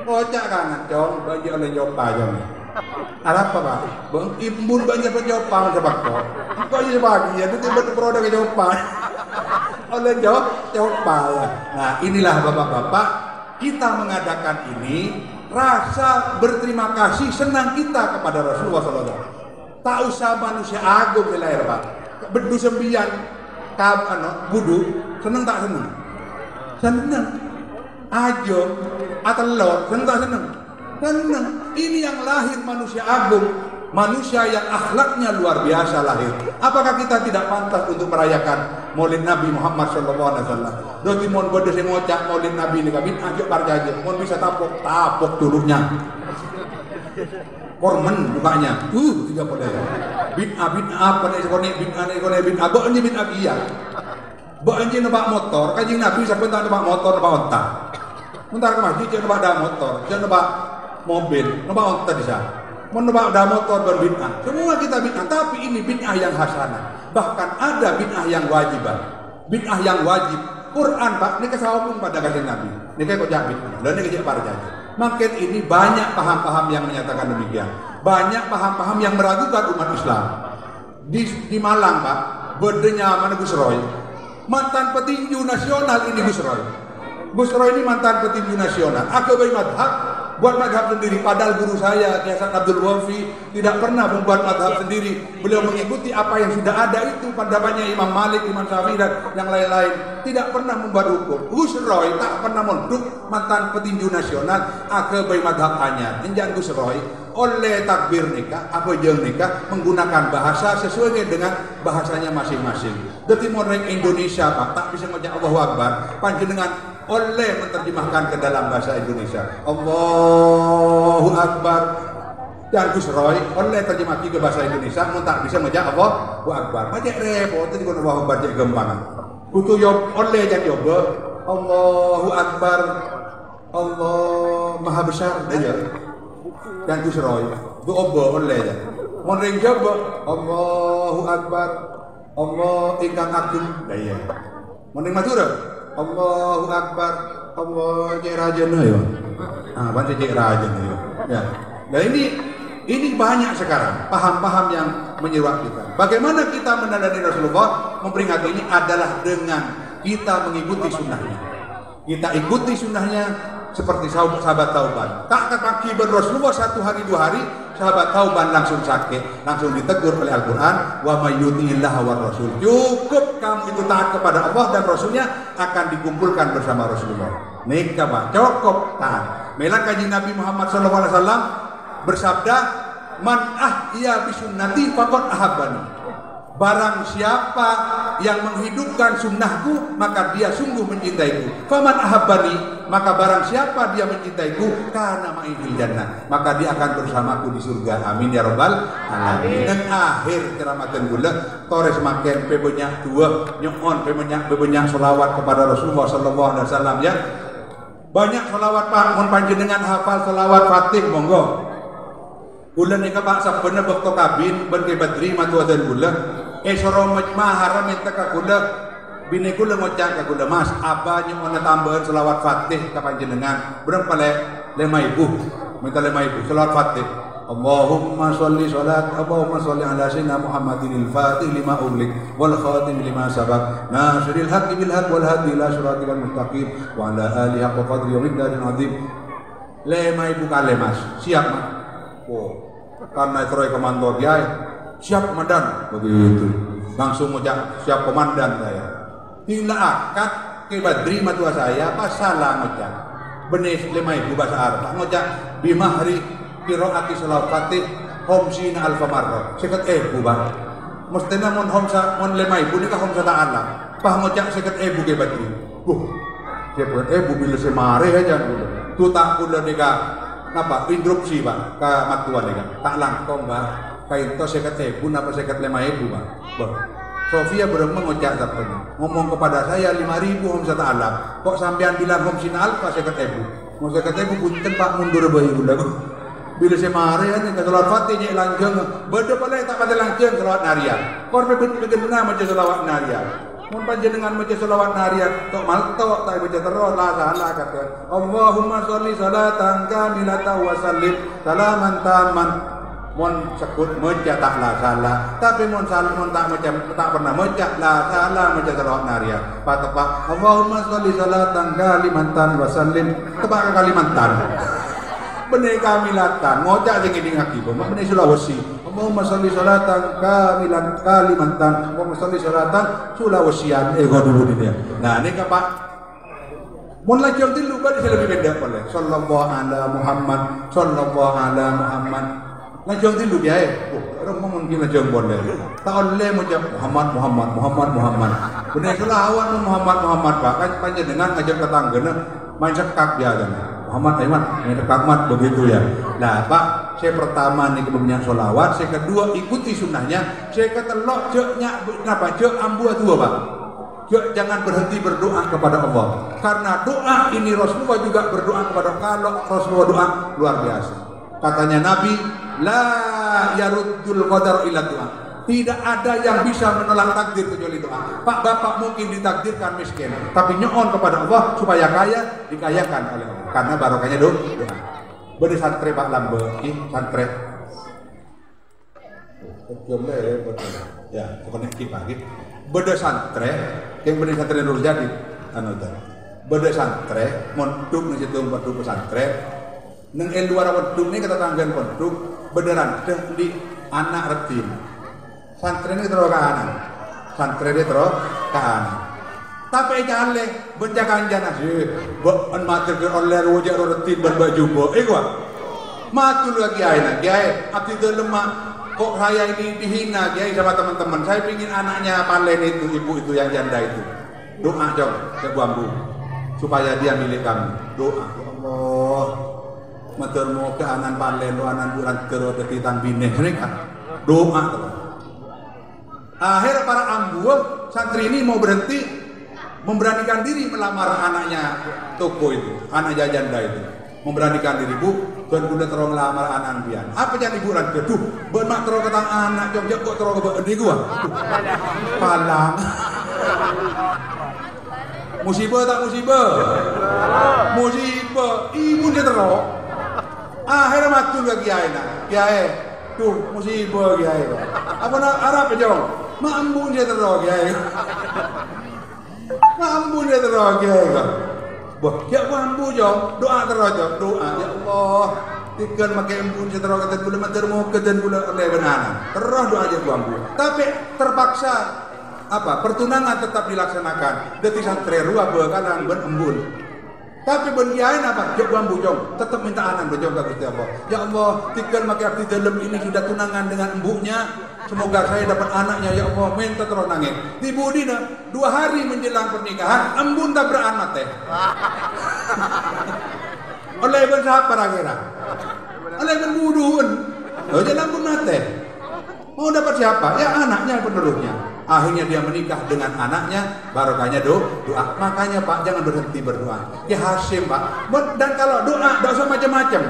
Kocak kangen, cong, bagi oleh nyopa jong. Arab apa pak? Bang imbun banyak penyopa macam apa? Kok ini bagian itu produk nyopa. Oleh nyopa ya. Nah inilah bapak-bapak, kita mengadakan ini rasa berterima kasih senang kita kepada Rasulullah SAW. Tak usah manusia agung di lahir pak. Bedu sembian. Budu seneng tak seneng? Seneng. Ajo atelor seneng tak seneng? Seneng. Ini yang lahir manusia agung, manusia yang akhlaknya luar biasa lahir. Apakah kita tidak pantas untuk merayakan Maulid Nabi Muhammad sallallahu alaihi wasallam? Doti mon bodoh sing ngocak Maulid Nabi ni kabin ajo parjaje. Mon bisa tapok dulunya. Kormen bukanya, tiga pada bid'ah pada sekolah bid'ah, boknya bid'ah dia, boknya numpak motor, kajing Nabi sampai tak numpak motor, numpak onta, bentar ke masjid jangan numpak dah motor, jangan numpak mobil, numpak onta di sana, mau numpak dah motor berbid'ah, semua kita bid'ah, tapi ini bid'ah yang hasanah, bahkan ada bid'ah yang wajiban, bid'ah yang wajib, Quran pak, ini kesawapun pada kasih Nabi, ini kayak kok jabit, dan ini kejak parjanya. Makin ini banyak paham-paham yang menyatakan demikian. Banyak paham-paham yang meragukan umat Islam. Di Malang pak, bedenya mana Gus Roy, mantan petinju nasional ini Gus Roy. Gus Roy ini mantan petinju nasional. Aku madhab, buat madhab sendiri. Padahal guru saya Kiai Hasan Abdul Wafi tidak pernah membuat madhab sendiri. Beliau mengikuti apa yang sudah ada itu pendapatnya Imam Malik, Imam Syafi'i dan yang lain-lain. Tidak pernah membuat hukum. Gus Roy tak pernah monduk mantan petinju nasional. Aku madhab hanya. Injan Gus Roy oleh takbir nikah, apa jeng nikah menggunakan bahasa sesuai dengan bahasanya masing-masing. Dadi orang Indonesia pak tak bisa ngajak Allahu Akbar panjenengan oleh menerjemahkan ke dalam bahasa Indonesia Allahu Akbar, dan Gus Roy oleh terjemahkan ke bahasa Indonesia mun tak bisa ngajak Allahu Akbar macam repot tadi kono Allahu Akbar cek gempangan kudu yo oleh jan yoba Allahu Akbar Allah Maha Besar aja dan Gus Roy itu obo oleh ya mon ring coba Allahu Akbar Allah ingkang agung daya mon ring Madura Allahu Akbar Allah cek rajana ya baca cek rajana ya nah ini banyak sekarang paham-paham yang menyeruak kita. Bagaimana kita menandani Rasulullah memperingati ini adalah dengan kita mengikuti sunnahnya. Kita ikuti sunnahnya seperti sahabat Tauban. Tak ke kaki Rasulullah 1 hari 2 hari, sahabat Tauban langsung sakit, langsung ditegur oleh Al-Quran. Wa may yuti'illaha war rasul. Cukup kamu itu taat kepada Allah dan Rasulnya akan dikumpulkan bersama Rasulullah. Nikah pak, cukup taat. Melang kaji Nabi Muhammad SAW bersabda, man ahya bisunnati faqad ahabbani. Barang siapa yang menghidupkan sunnahku maka dia sungguh mencintaiku. Faman ahabbani, maka barang siapa dia mencintaiku kana ma'i fil jannah, maka dia akan bersamaku di surga. Amin ya rabbal alamin. Dan akhir ceramahkeun kula tore semakin pebanyak dua nyon pebanyak selawat kepada Rasulullah sallallahu alaihi wasallam ya. Banyak selawat Pak, mun panjenengan hafal selawat Fatih monggo. Bulan ini Pak sabana bakto kabin ban ke badri matu adan gula soro maharam minta ka gula bini gula ngocak ka gula mas abah nyo mana tambahan selawat Fatih ka panjenengan berapa le 5.000 minta 5.000 selawat Fatih. Allahumma sholli ala sayyidina Muhammadin al-Fatih lima ughliq wal khatim lima sabaq nasiril haqqi bil haqq wal hadi ila siratal mustaqim wa ala alihi haqqa qadri wa miqdarin azim. 5.000 kali Mas, siap Mas? Oh, karena Troy komando dia, siap komandan, begitu. Langsung ngucap siap komandan saya. Hingga akad ke Badri matua saya, pas salah ngucap. Benih 5.000 bahasa Arab, ngucap bimahri qiraati sholawat Fatih homsina alfa marrah. Seket bang. Mestinya mon homsa mon 5.000 nikah homsa ta'ala. Pah ngucap seket ke Badri. Siapa bila semare aja dulu. Tu tak pula nikah napa interupsi Pak ke matua nikah. Tak langkong Pak. Kain to seket napa seket 5.000 Pak. Sofia belum mengucap apa ngomong kepada saya 5.000 homsa ta'ala. Kok sampean bilang homsina alfa seket mau seket punten Pak mundur bayi gula. Bila semare ni kalau Fatih je lanjang, beda pala tak pada lanjang selawat naria. Kor begitu nama macam selawat naria. Mun panjenengan maca selawat naria tok malto tak baca terus la salah kata. Allahumma sholli salatan kamilatan wa sallim salaman taman. Mun sebut maca tak la salah, tapi mun tak macam tak pernah maca la salah maca selawat naria. Pak Allahumma sholli salatan kalimatan wa sallim tebak Kalimantan. Benih kamilatan, ngocak sing ini ngaki, benih Sulawesi. Allahumma sholli sholatan kamilan Kalimantan. Allahumma sholli sholatan Sulawesian. Dulu dia. Nah, ini Pak. Mun lajeng tilu bari lebih beda boleh. Sallallahu ala Muhammad, sallallahu ala Muhammad. Lajeng tilu biae. Orang mau mungkin lajeng boleh. Tak oleh ngucap Muhammad. Benih selawat Muhammad Pak. Kan panjenengan ngajak tetanggana main sekak dia kan. Muhammad yang kakmat begitu ya. Nah Pak, saya pertama nih kemudian sholawat, saya kedua ikuti sunnahnya, saya ketelok ceknya kenapa cek ambu dua Pak. Cek jangan berhenti berdoa kepada Allah, karena doa ini Rasulullah juga berdoa kepada Allah. Kalau Rasulullah doa luar biasa. Katanya Nabi, la yaruddul qadar illa doa. Tidak ada yang bisa menolak takdir kecuali doa. Pak bapak mungkin ditakdirkan miskin, tapi nyoon kepada Allah supaya kaya, dikayakan oleh Allah. Karena barokahnya doa. Bede santre Pak Lambe, santre. Ya, pokoknya kita gitu. Bede santre, yang bede santre Nur Jadi, bede santre, monduk nih situ monduk pesantren. Neng luar monduk nih kata tanggan monduk, beneran deh di anak retin. Santri ini terus ke kanan, santri ini terus ke kanan. Tapi jalan benjakan jana sih, bukan mati ke oleh rojak rotin berbaju bo, gua mati lagi kiai, abdi lemah. Kok saya ini dihina kiai sama teman-teman. Saya pingin anaknya palen itu, ibu itu yang janda itu. Doa jom ke bambu supaya dia milik kami. Doa, Allah, maturmu ke anan palen, anan bulan kero petitan bine, mereka doa terus. Akhir para ambu santri ini mau berhenti, memberanikan diri melamar anaknya toko itu, anak janda itu, memberanikan diri Bu, dan kuda terong melamar anak pian. Apa jadi bulan kedua? Bermak terong ketang anak jom kok terong ke di gua, palang. Musibah tak musibah? Musibah, ibu dia terong. Akhirnya matul lagi kiai, tuh musibah kiai. Apa nak Arab jom? Maambun dia terog ya. Maambun dia terog ya. Wah, ya mampu jom, doa terog doa. Ya Allah, tikan makai embun dia terog kata gula mater mau keden gula oleh benanan. Terus doa aja mampu. Tapi terpaksa apa? Pertunangan tetap dilaksanakan. Detik santri rua bekalan ben embun. Tapi ben kiai apa? Jok bambu jom, tetap minta anak berjom ke Gusti Allah. Ya Allah, tikan makai abdi dalam ini sudah tunangan dengan embunya. Semoga saya dapat anaknya, ya Allah, minta terus nangis. Di Budina, 2 hari menjelang pernikahan, embun tak beranak teh. Oleh ben sahab para kira. Oleh ben buduhun. Oh, jalan pun teh. Mau dapat siapa? Ya anaknya penerusnya. Akhirnya dia menikah dengan anaknya, barokahnya doa. Makanya Pak jangan berhenti berdoa. Ya Hasim Pak. Dan kalau doa, tidak usah macam-macam.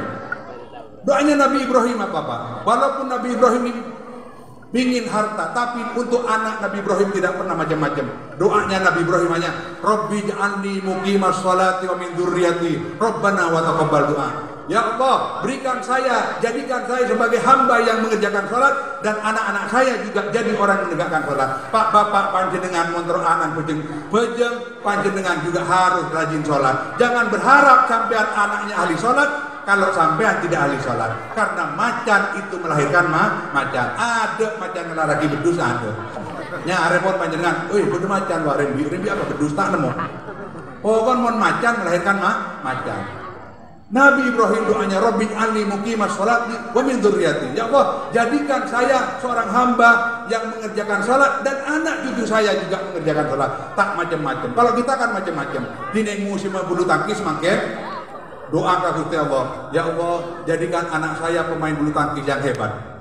Doanya Nabi Ibrahim apa Pak? Walaupun Nabi Ibrahim ini ingin harta, tapi untuk anak Nabi Ibrahim tidak pernah macam-macam. Doanya Nabi Ibrahim hanya Rabbi ja'alni muqimas sholati wa min dzurriyyati Rabbana wa taqabbal doa. Ya Allah, berikan saya, jadikan saya sebagai hamba yang mengerjakan sholat, dan anak-anak saya juga jadi orang yang menegakkan sholat. Pak bapak panjenengan montor anan pejeng panjenengan juga harus rajin sholat. Jangan berharap sampean anaknya ahli sholat kalau sampean tidak ahli sholat, karena macan itu melahirkan macan. Ada macan lelaki bedus ada. Nya repot panjenengan, bodoh macan wah rembi apa bedus tak nemu. Oh kan mon macan melahirkan macan. Nabi Ibrahim doanya, Rabbi anli muqimas sholati wa min dzurriyyati. Ya Allah, jadikan saya seorang hamba yang mengerjakan sholat dan anak cucu saya juga mengerjakan sholat. Tak macam-macam. Kalau kita kan macam-macam. Dini musim bulu tangkis makin doa ke Gusti Allah, ya Allah, jadikan anak saya pemain bulu tangkis yang hebat.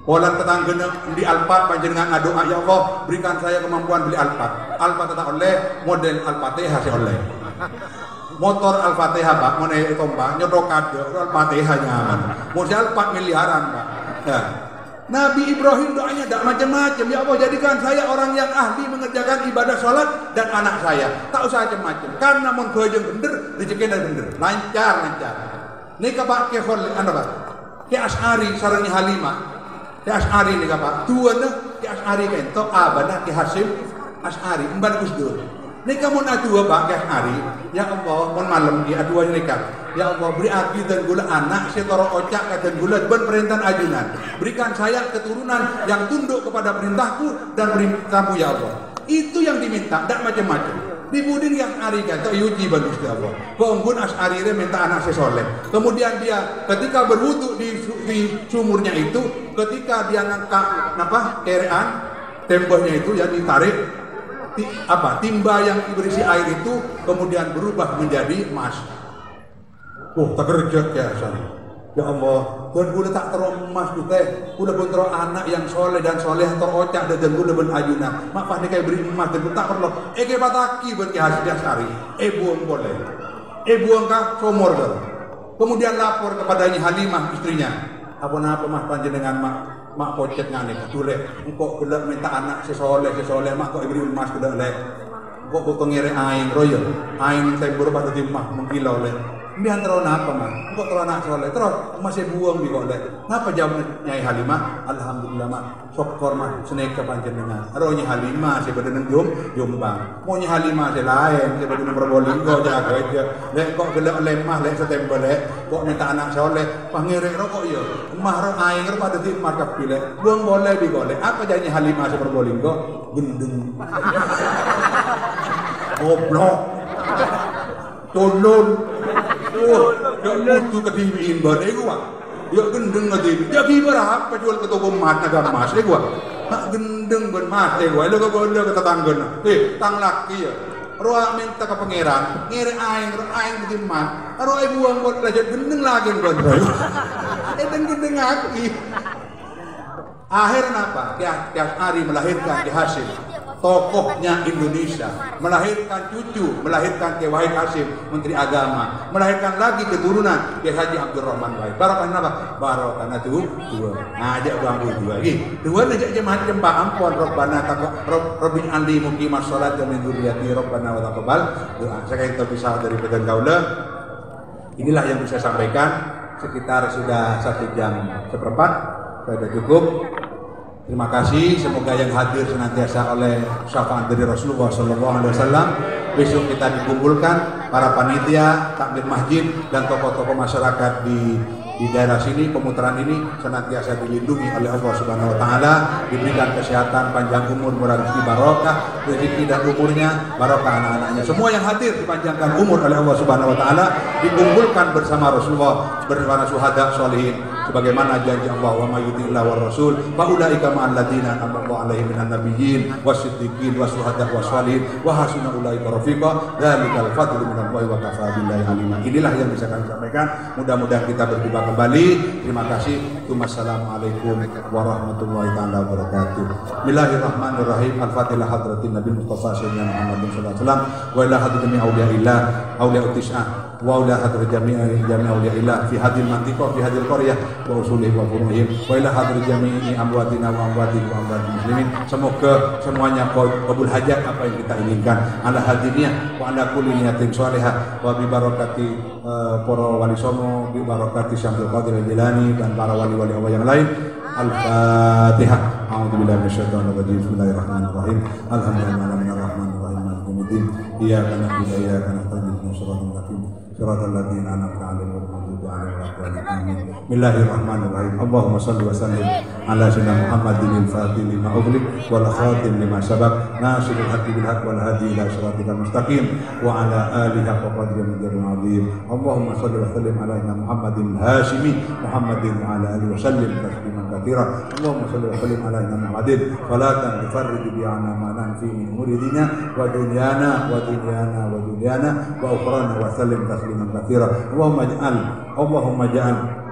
Polan tetanggana di Alphard panjenengan ngadoa, ya Allah, berikan saya kemampuan beli Alphard. Alphard tetap oleh model Al-Fatihah sih oleh. Motor Al-Fatihah Pak, mau naik tombak, nyotok kado Al-Fatihah nyaman. Modal 4 miliaran Pak. Ya. Nabi Ibrahim doanya tidak macam-macam. Ya Allah, jadikan saya orang yang ahli mengerjakan ibadah sholat dan anak saya. Tak usah macam-macam. Karena mun bojong bener, rezekinya bener. Lancar. Ini Pak kehol anda Pak. Ke Asy'ari sareng Halimah. Ke Asy'ari nih Pak. Tuana ke Asy'ari kento abana ke Hasyim Asy'ari emban Gus Dur. Nih kamu adua Pak ke Asy'ari. Ya Allah, mun malam di adua nikah. Ya Allah, beri abi dan gula anak setoro ocak dan gula ben perintah ajunan. Berikan saya keturunan yang tunduk kepada perintahku dan perintahmu ya Allah. Itu yang diminta, tidak macam-macam. Di budin yang Asy'ari kan, tak yuji bagus ya Allah. Pengun Asy'ari minta anak sesoleh. Kemudian dia ketika berwudu di sumurnya itu, ketika dia ngangkat kerean temboknya itu ya ditarik timba yang berisi air itu kemudian berubah menjadi emas. Tak kerja ya Asy'ari. Ya Allah, dan gue tak terus emas gue udah bentrok anak yang soleh dan soleh terocak dan gue udah ben ajuna. Mak nih kayak beri emas dan gue tak perlu. Kayak pataki berarti hasil Asy'ari. Buang boleh. Buang kah somor dah. Kemudian lapor kepadanya Halimah istrinya. Apa mas panjenengan mak pocet ngane ketule. Engkau gelap minta anak sesoleh mak kok beri emas gelap lek. Kok butuh ngere aing royo. Aing tembur pada timah mengkilau lek. Biar terus apa mas? Kok terus anak soleh terus masih buang di kolek. Kenapa jawab Nyai Halimah? Alhamdulillah mak, syukur mak seneka panjenengan. Roh Nyai Halimah sebenarnya Jombang. Mau Nyai Halimah lain sebenarnya Probolinggo jaga aja. Lek kok gelak lemah lek setembel lek. Kok minta anak soleh? Pangerek rokok yo. Mah roh aing pada di markap pilek. Buang boleh di kolek. Apa jadi Halimah se Probolinggo? Gendeng. Goblok. Tolong. Ya mutu kediwiin badai gua. Ya gendeng ngadiwi. Ya gimana apa jual ke toko mat naga mas gua. Hak gendeng ben mas gua. Lo ke tetanggana. Tang laki ya. Roa minta ke pangeran, ngere aing di mat. Roa buang buat belajar gendeng lagi gua. Gendeng lagi. Akhirnya apa? Asy'ari melahirkan di Hasyim. Tokohnya Indonesia, melahirkan cucu, melahirkan Kiai Wahid Hasyim, Menteri Agama, melahirkan lagi keturunan Kiai Haji Abdurrahman Wahid. Barokah apa? Barokah itu dua. Ajak bangku dua lagi. Dua najak jemaah jembah ampun Rabbana Rabbin andi muqimas shalat wa min dzurriyyati Rabbana wa taqabbal doa. Saya kita bisa dari pedan kaula. Inilah yang bisa sampaikan. Sekitar sudah 1 jam seperempat. Sudah cukup. Terima kasih, semoga yang hadir senantiasa oleh syafaat dari Rasulullah SAW. Besok kita dikumpulkan para panitia, takmir masjid dan tokoh-tokoh masyarakat di daerah sini, pemutaran ini senantiasa dilindungi oleh Allah Subhanahu Wa Taala, diberikan kesehatan, panjang umur, murah rezeki, barokah rezeki dan umurnya, barokah anak-anaknya. Semua yang hadir dipanjangkan umur oleh Allah Subhanahu Wa Taala, dikumpulkan bersama Rasulullah, bersama syuhada sholihin, sebagaimana janji Allah, wa may yuti'illah war rasul fa ulaika ma'al ladzina an'ama Allahu 'alaihim minan nabiyyin wasiddiqin wasyuhada wassalihin wa hasuna ulaika rafiqa dzalikal fadlu minallahi wa kafaa billahi alima. Inilah yang bisa kami sampaikan. Mudah-mudahan kita berjumpa kembali. Terima kasih. Wassalamualaikum warahmatullahi taala wabarakatuh. Bismillahirrahmanirrahim. Al-Fatihah hadratin Nabi Mustafa sayyidina Muhammad sallallahu alaihi wasallam wa ila hadratin auliyaillah auliyaut tis'ah wa ila hadri jami'i awliyaillah fi hadil mantiqah fi hadil qaryah wa usulih wa furuhim wa ila hadri jami'i amwatina wa amwatil muslimin. Semoga semuanya qabul hajat apa yang kita inginkan, ala hadiniyah wa ala kulli niyatin shalihah wa bi barakati para wali songo, bi barakati Syamsul Qadir Al-Jilani dan para wali-wali Allah yang lain. Al-Fatihah. A'udzubillahi minasyaitonir rajim. Bismillahirrahmanirrahim. Alhamdulillahirrahmanirrahim. Maliki yaumiddin. Iyyaka na'budu wa iyyaka nasta'in. Ihdinas siratal mustaqim. Siratal ladzina an'amta 'alaihim ghairil maghdubi 'alaihim waladdallin. Amin. Bismillahirrahmanirrahim. Allahumma shalli wa sallim ala sayyidina Muhammadin al-Fatih lima ughliq wal khatim lima sabaq nasiril haqqi bil haqq wal hadi ila siratal mustaqim wa ala alihi haqqa qadrihi wa miqdarihil 'azim. Allahumma shalli wa sallim ala sayyidina Muhammadin al-Hashimi Muhammadin wa ala alihi wa sallim tasliman katsira. Allahumma shalli wa sallim ala sayyidina Muhammadin salatan tufarriju bi'ana ma nanfi min muridina wa dunyana wa dunyana wa ukhrana wa sallim tasliman katsira. Allahumma ja'al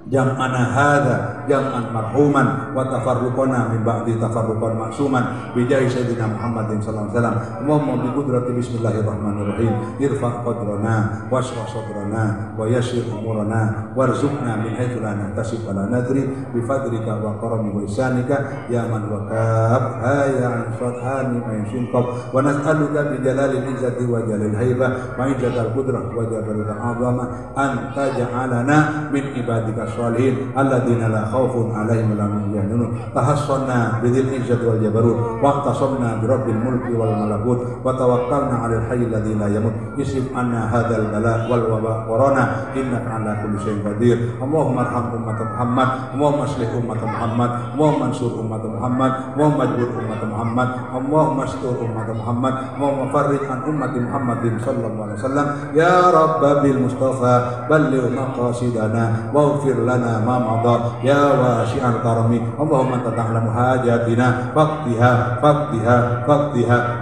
jam'ana hadza jam'an marhuman wa tafarruqana min ba'di tafarruqan ma'suman bi jahi sayyidina Muhammadin sallallahu alaihi wasallam. Allahumma bi qudrati bismillahirrahmanirrahim irfa' qadrana washrah sadrana wa yassir umurana warzuqna min haitsu la nahtasib wa la nadri bi fadlika wa karamika wa ihsanika ya man waqaf ya ansatani ma yushinqab wa nas'aluka bi jalalil izzati wa jalil haibah wa ijadal qudrah wa jabalil azama an taj'alana min ibadika salihin alladzina la khaufun 'alaihim wa la hum yahzanun. Tahassanna bidzil izzati wal jabarut wa tasamna bi rabbil mulki wal malakut wa tawakkalna 'alal hayyil ladzi la yamut. Isib anna hadzal bala wal waba warana innaka 'ala kulli syai'in qadir. Allahumma arham ummat Muhammad, Allahumma aslih ummat Muhammad, Allahumma ansur ummat Muhammad, Allahumma ajbur ummat Muhammad, Allahumma astur ummat Muhammad, Allahumma farrij an ummati Muhammadin sallallahu alaihi wasallam. Ya Rabbil Mustafa balligh maqasidana waghfir lana ma madha ya wasi'al karami. Allahumma anta ta'lamu hajatina faqdiha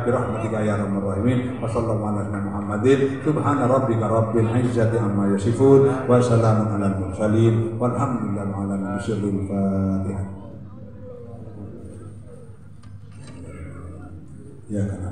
bi rahmatika ya arhamar rahimin. Wa sallallahu ala Muhammadin subhana rabbika rabbil izzati amma yasifun wa salamun alal mursalin walhamdulillahi ala alamin. Fatihah. Ya kana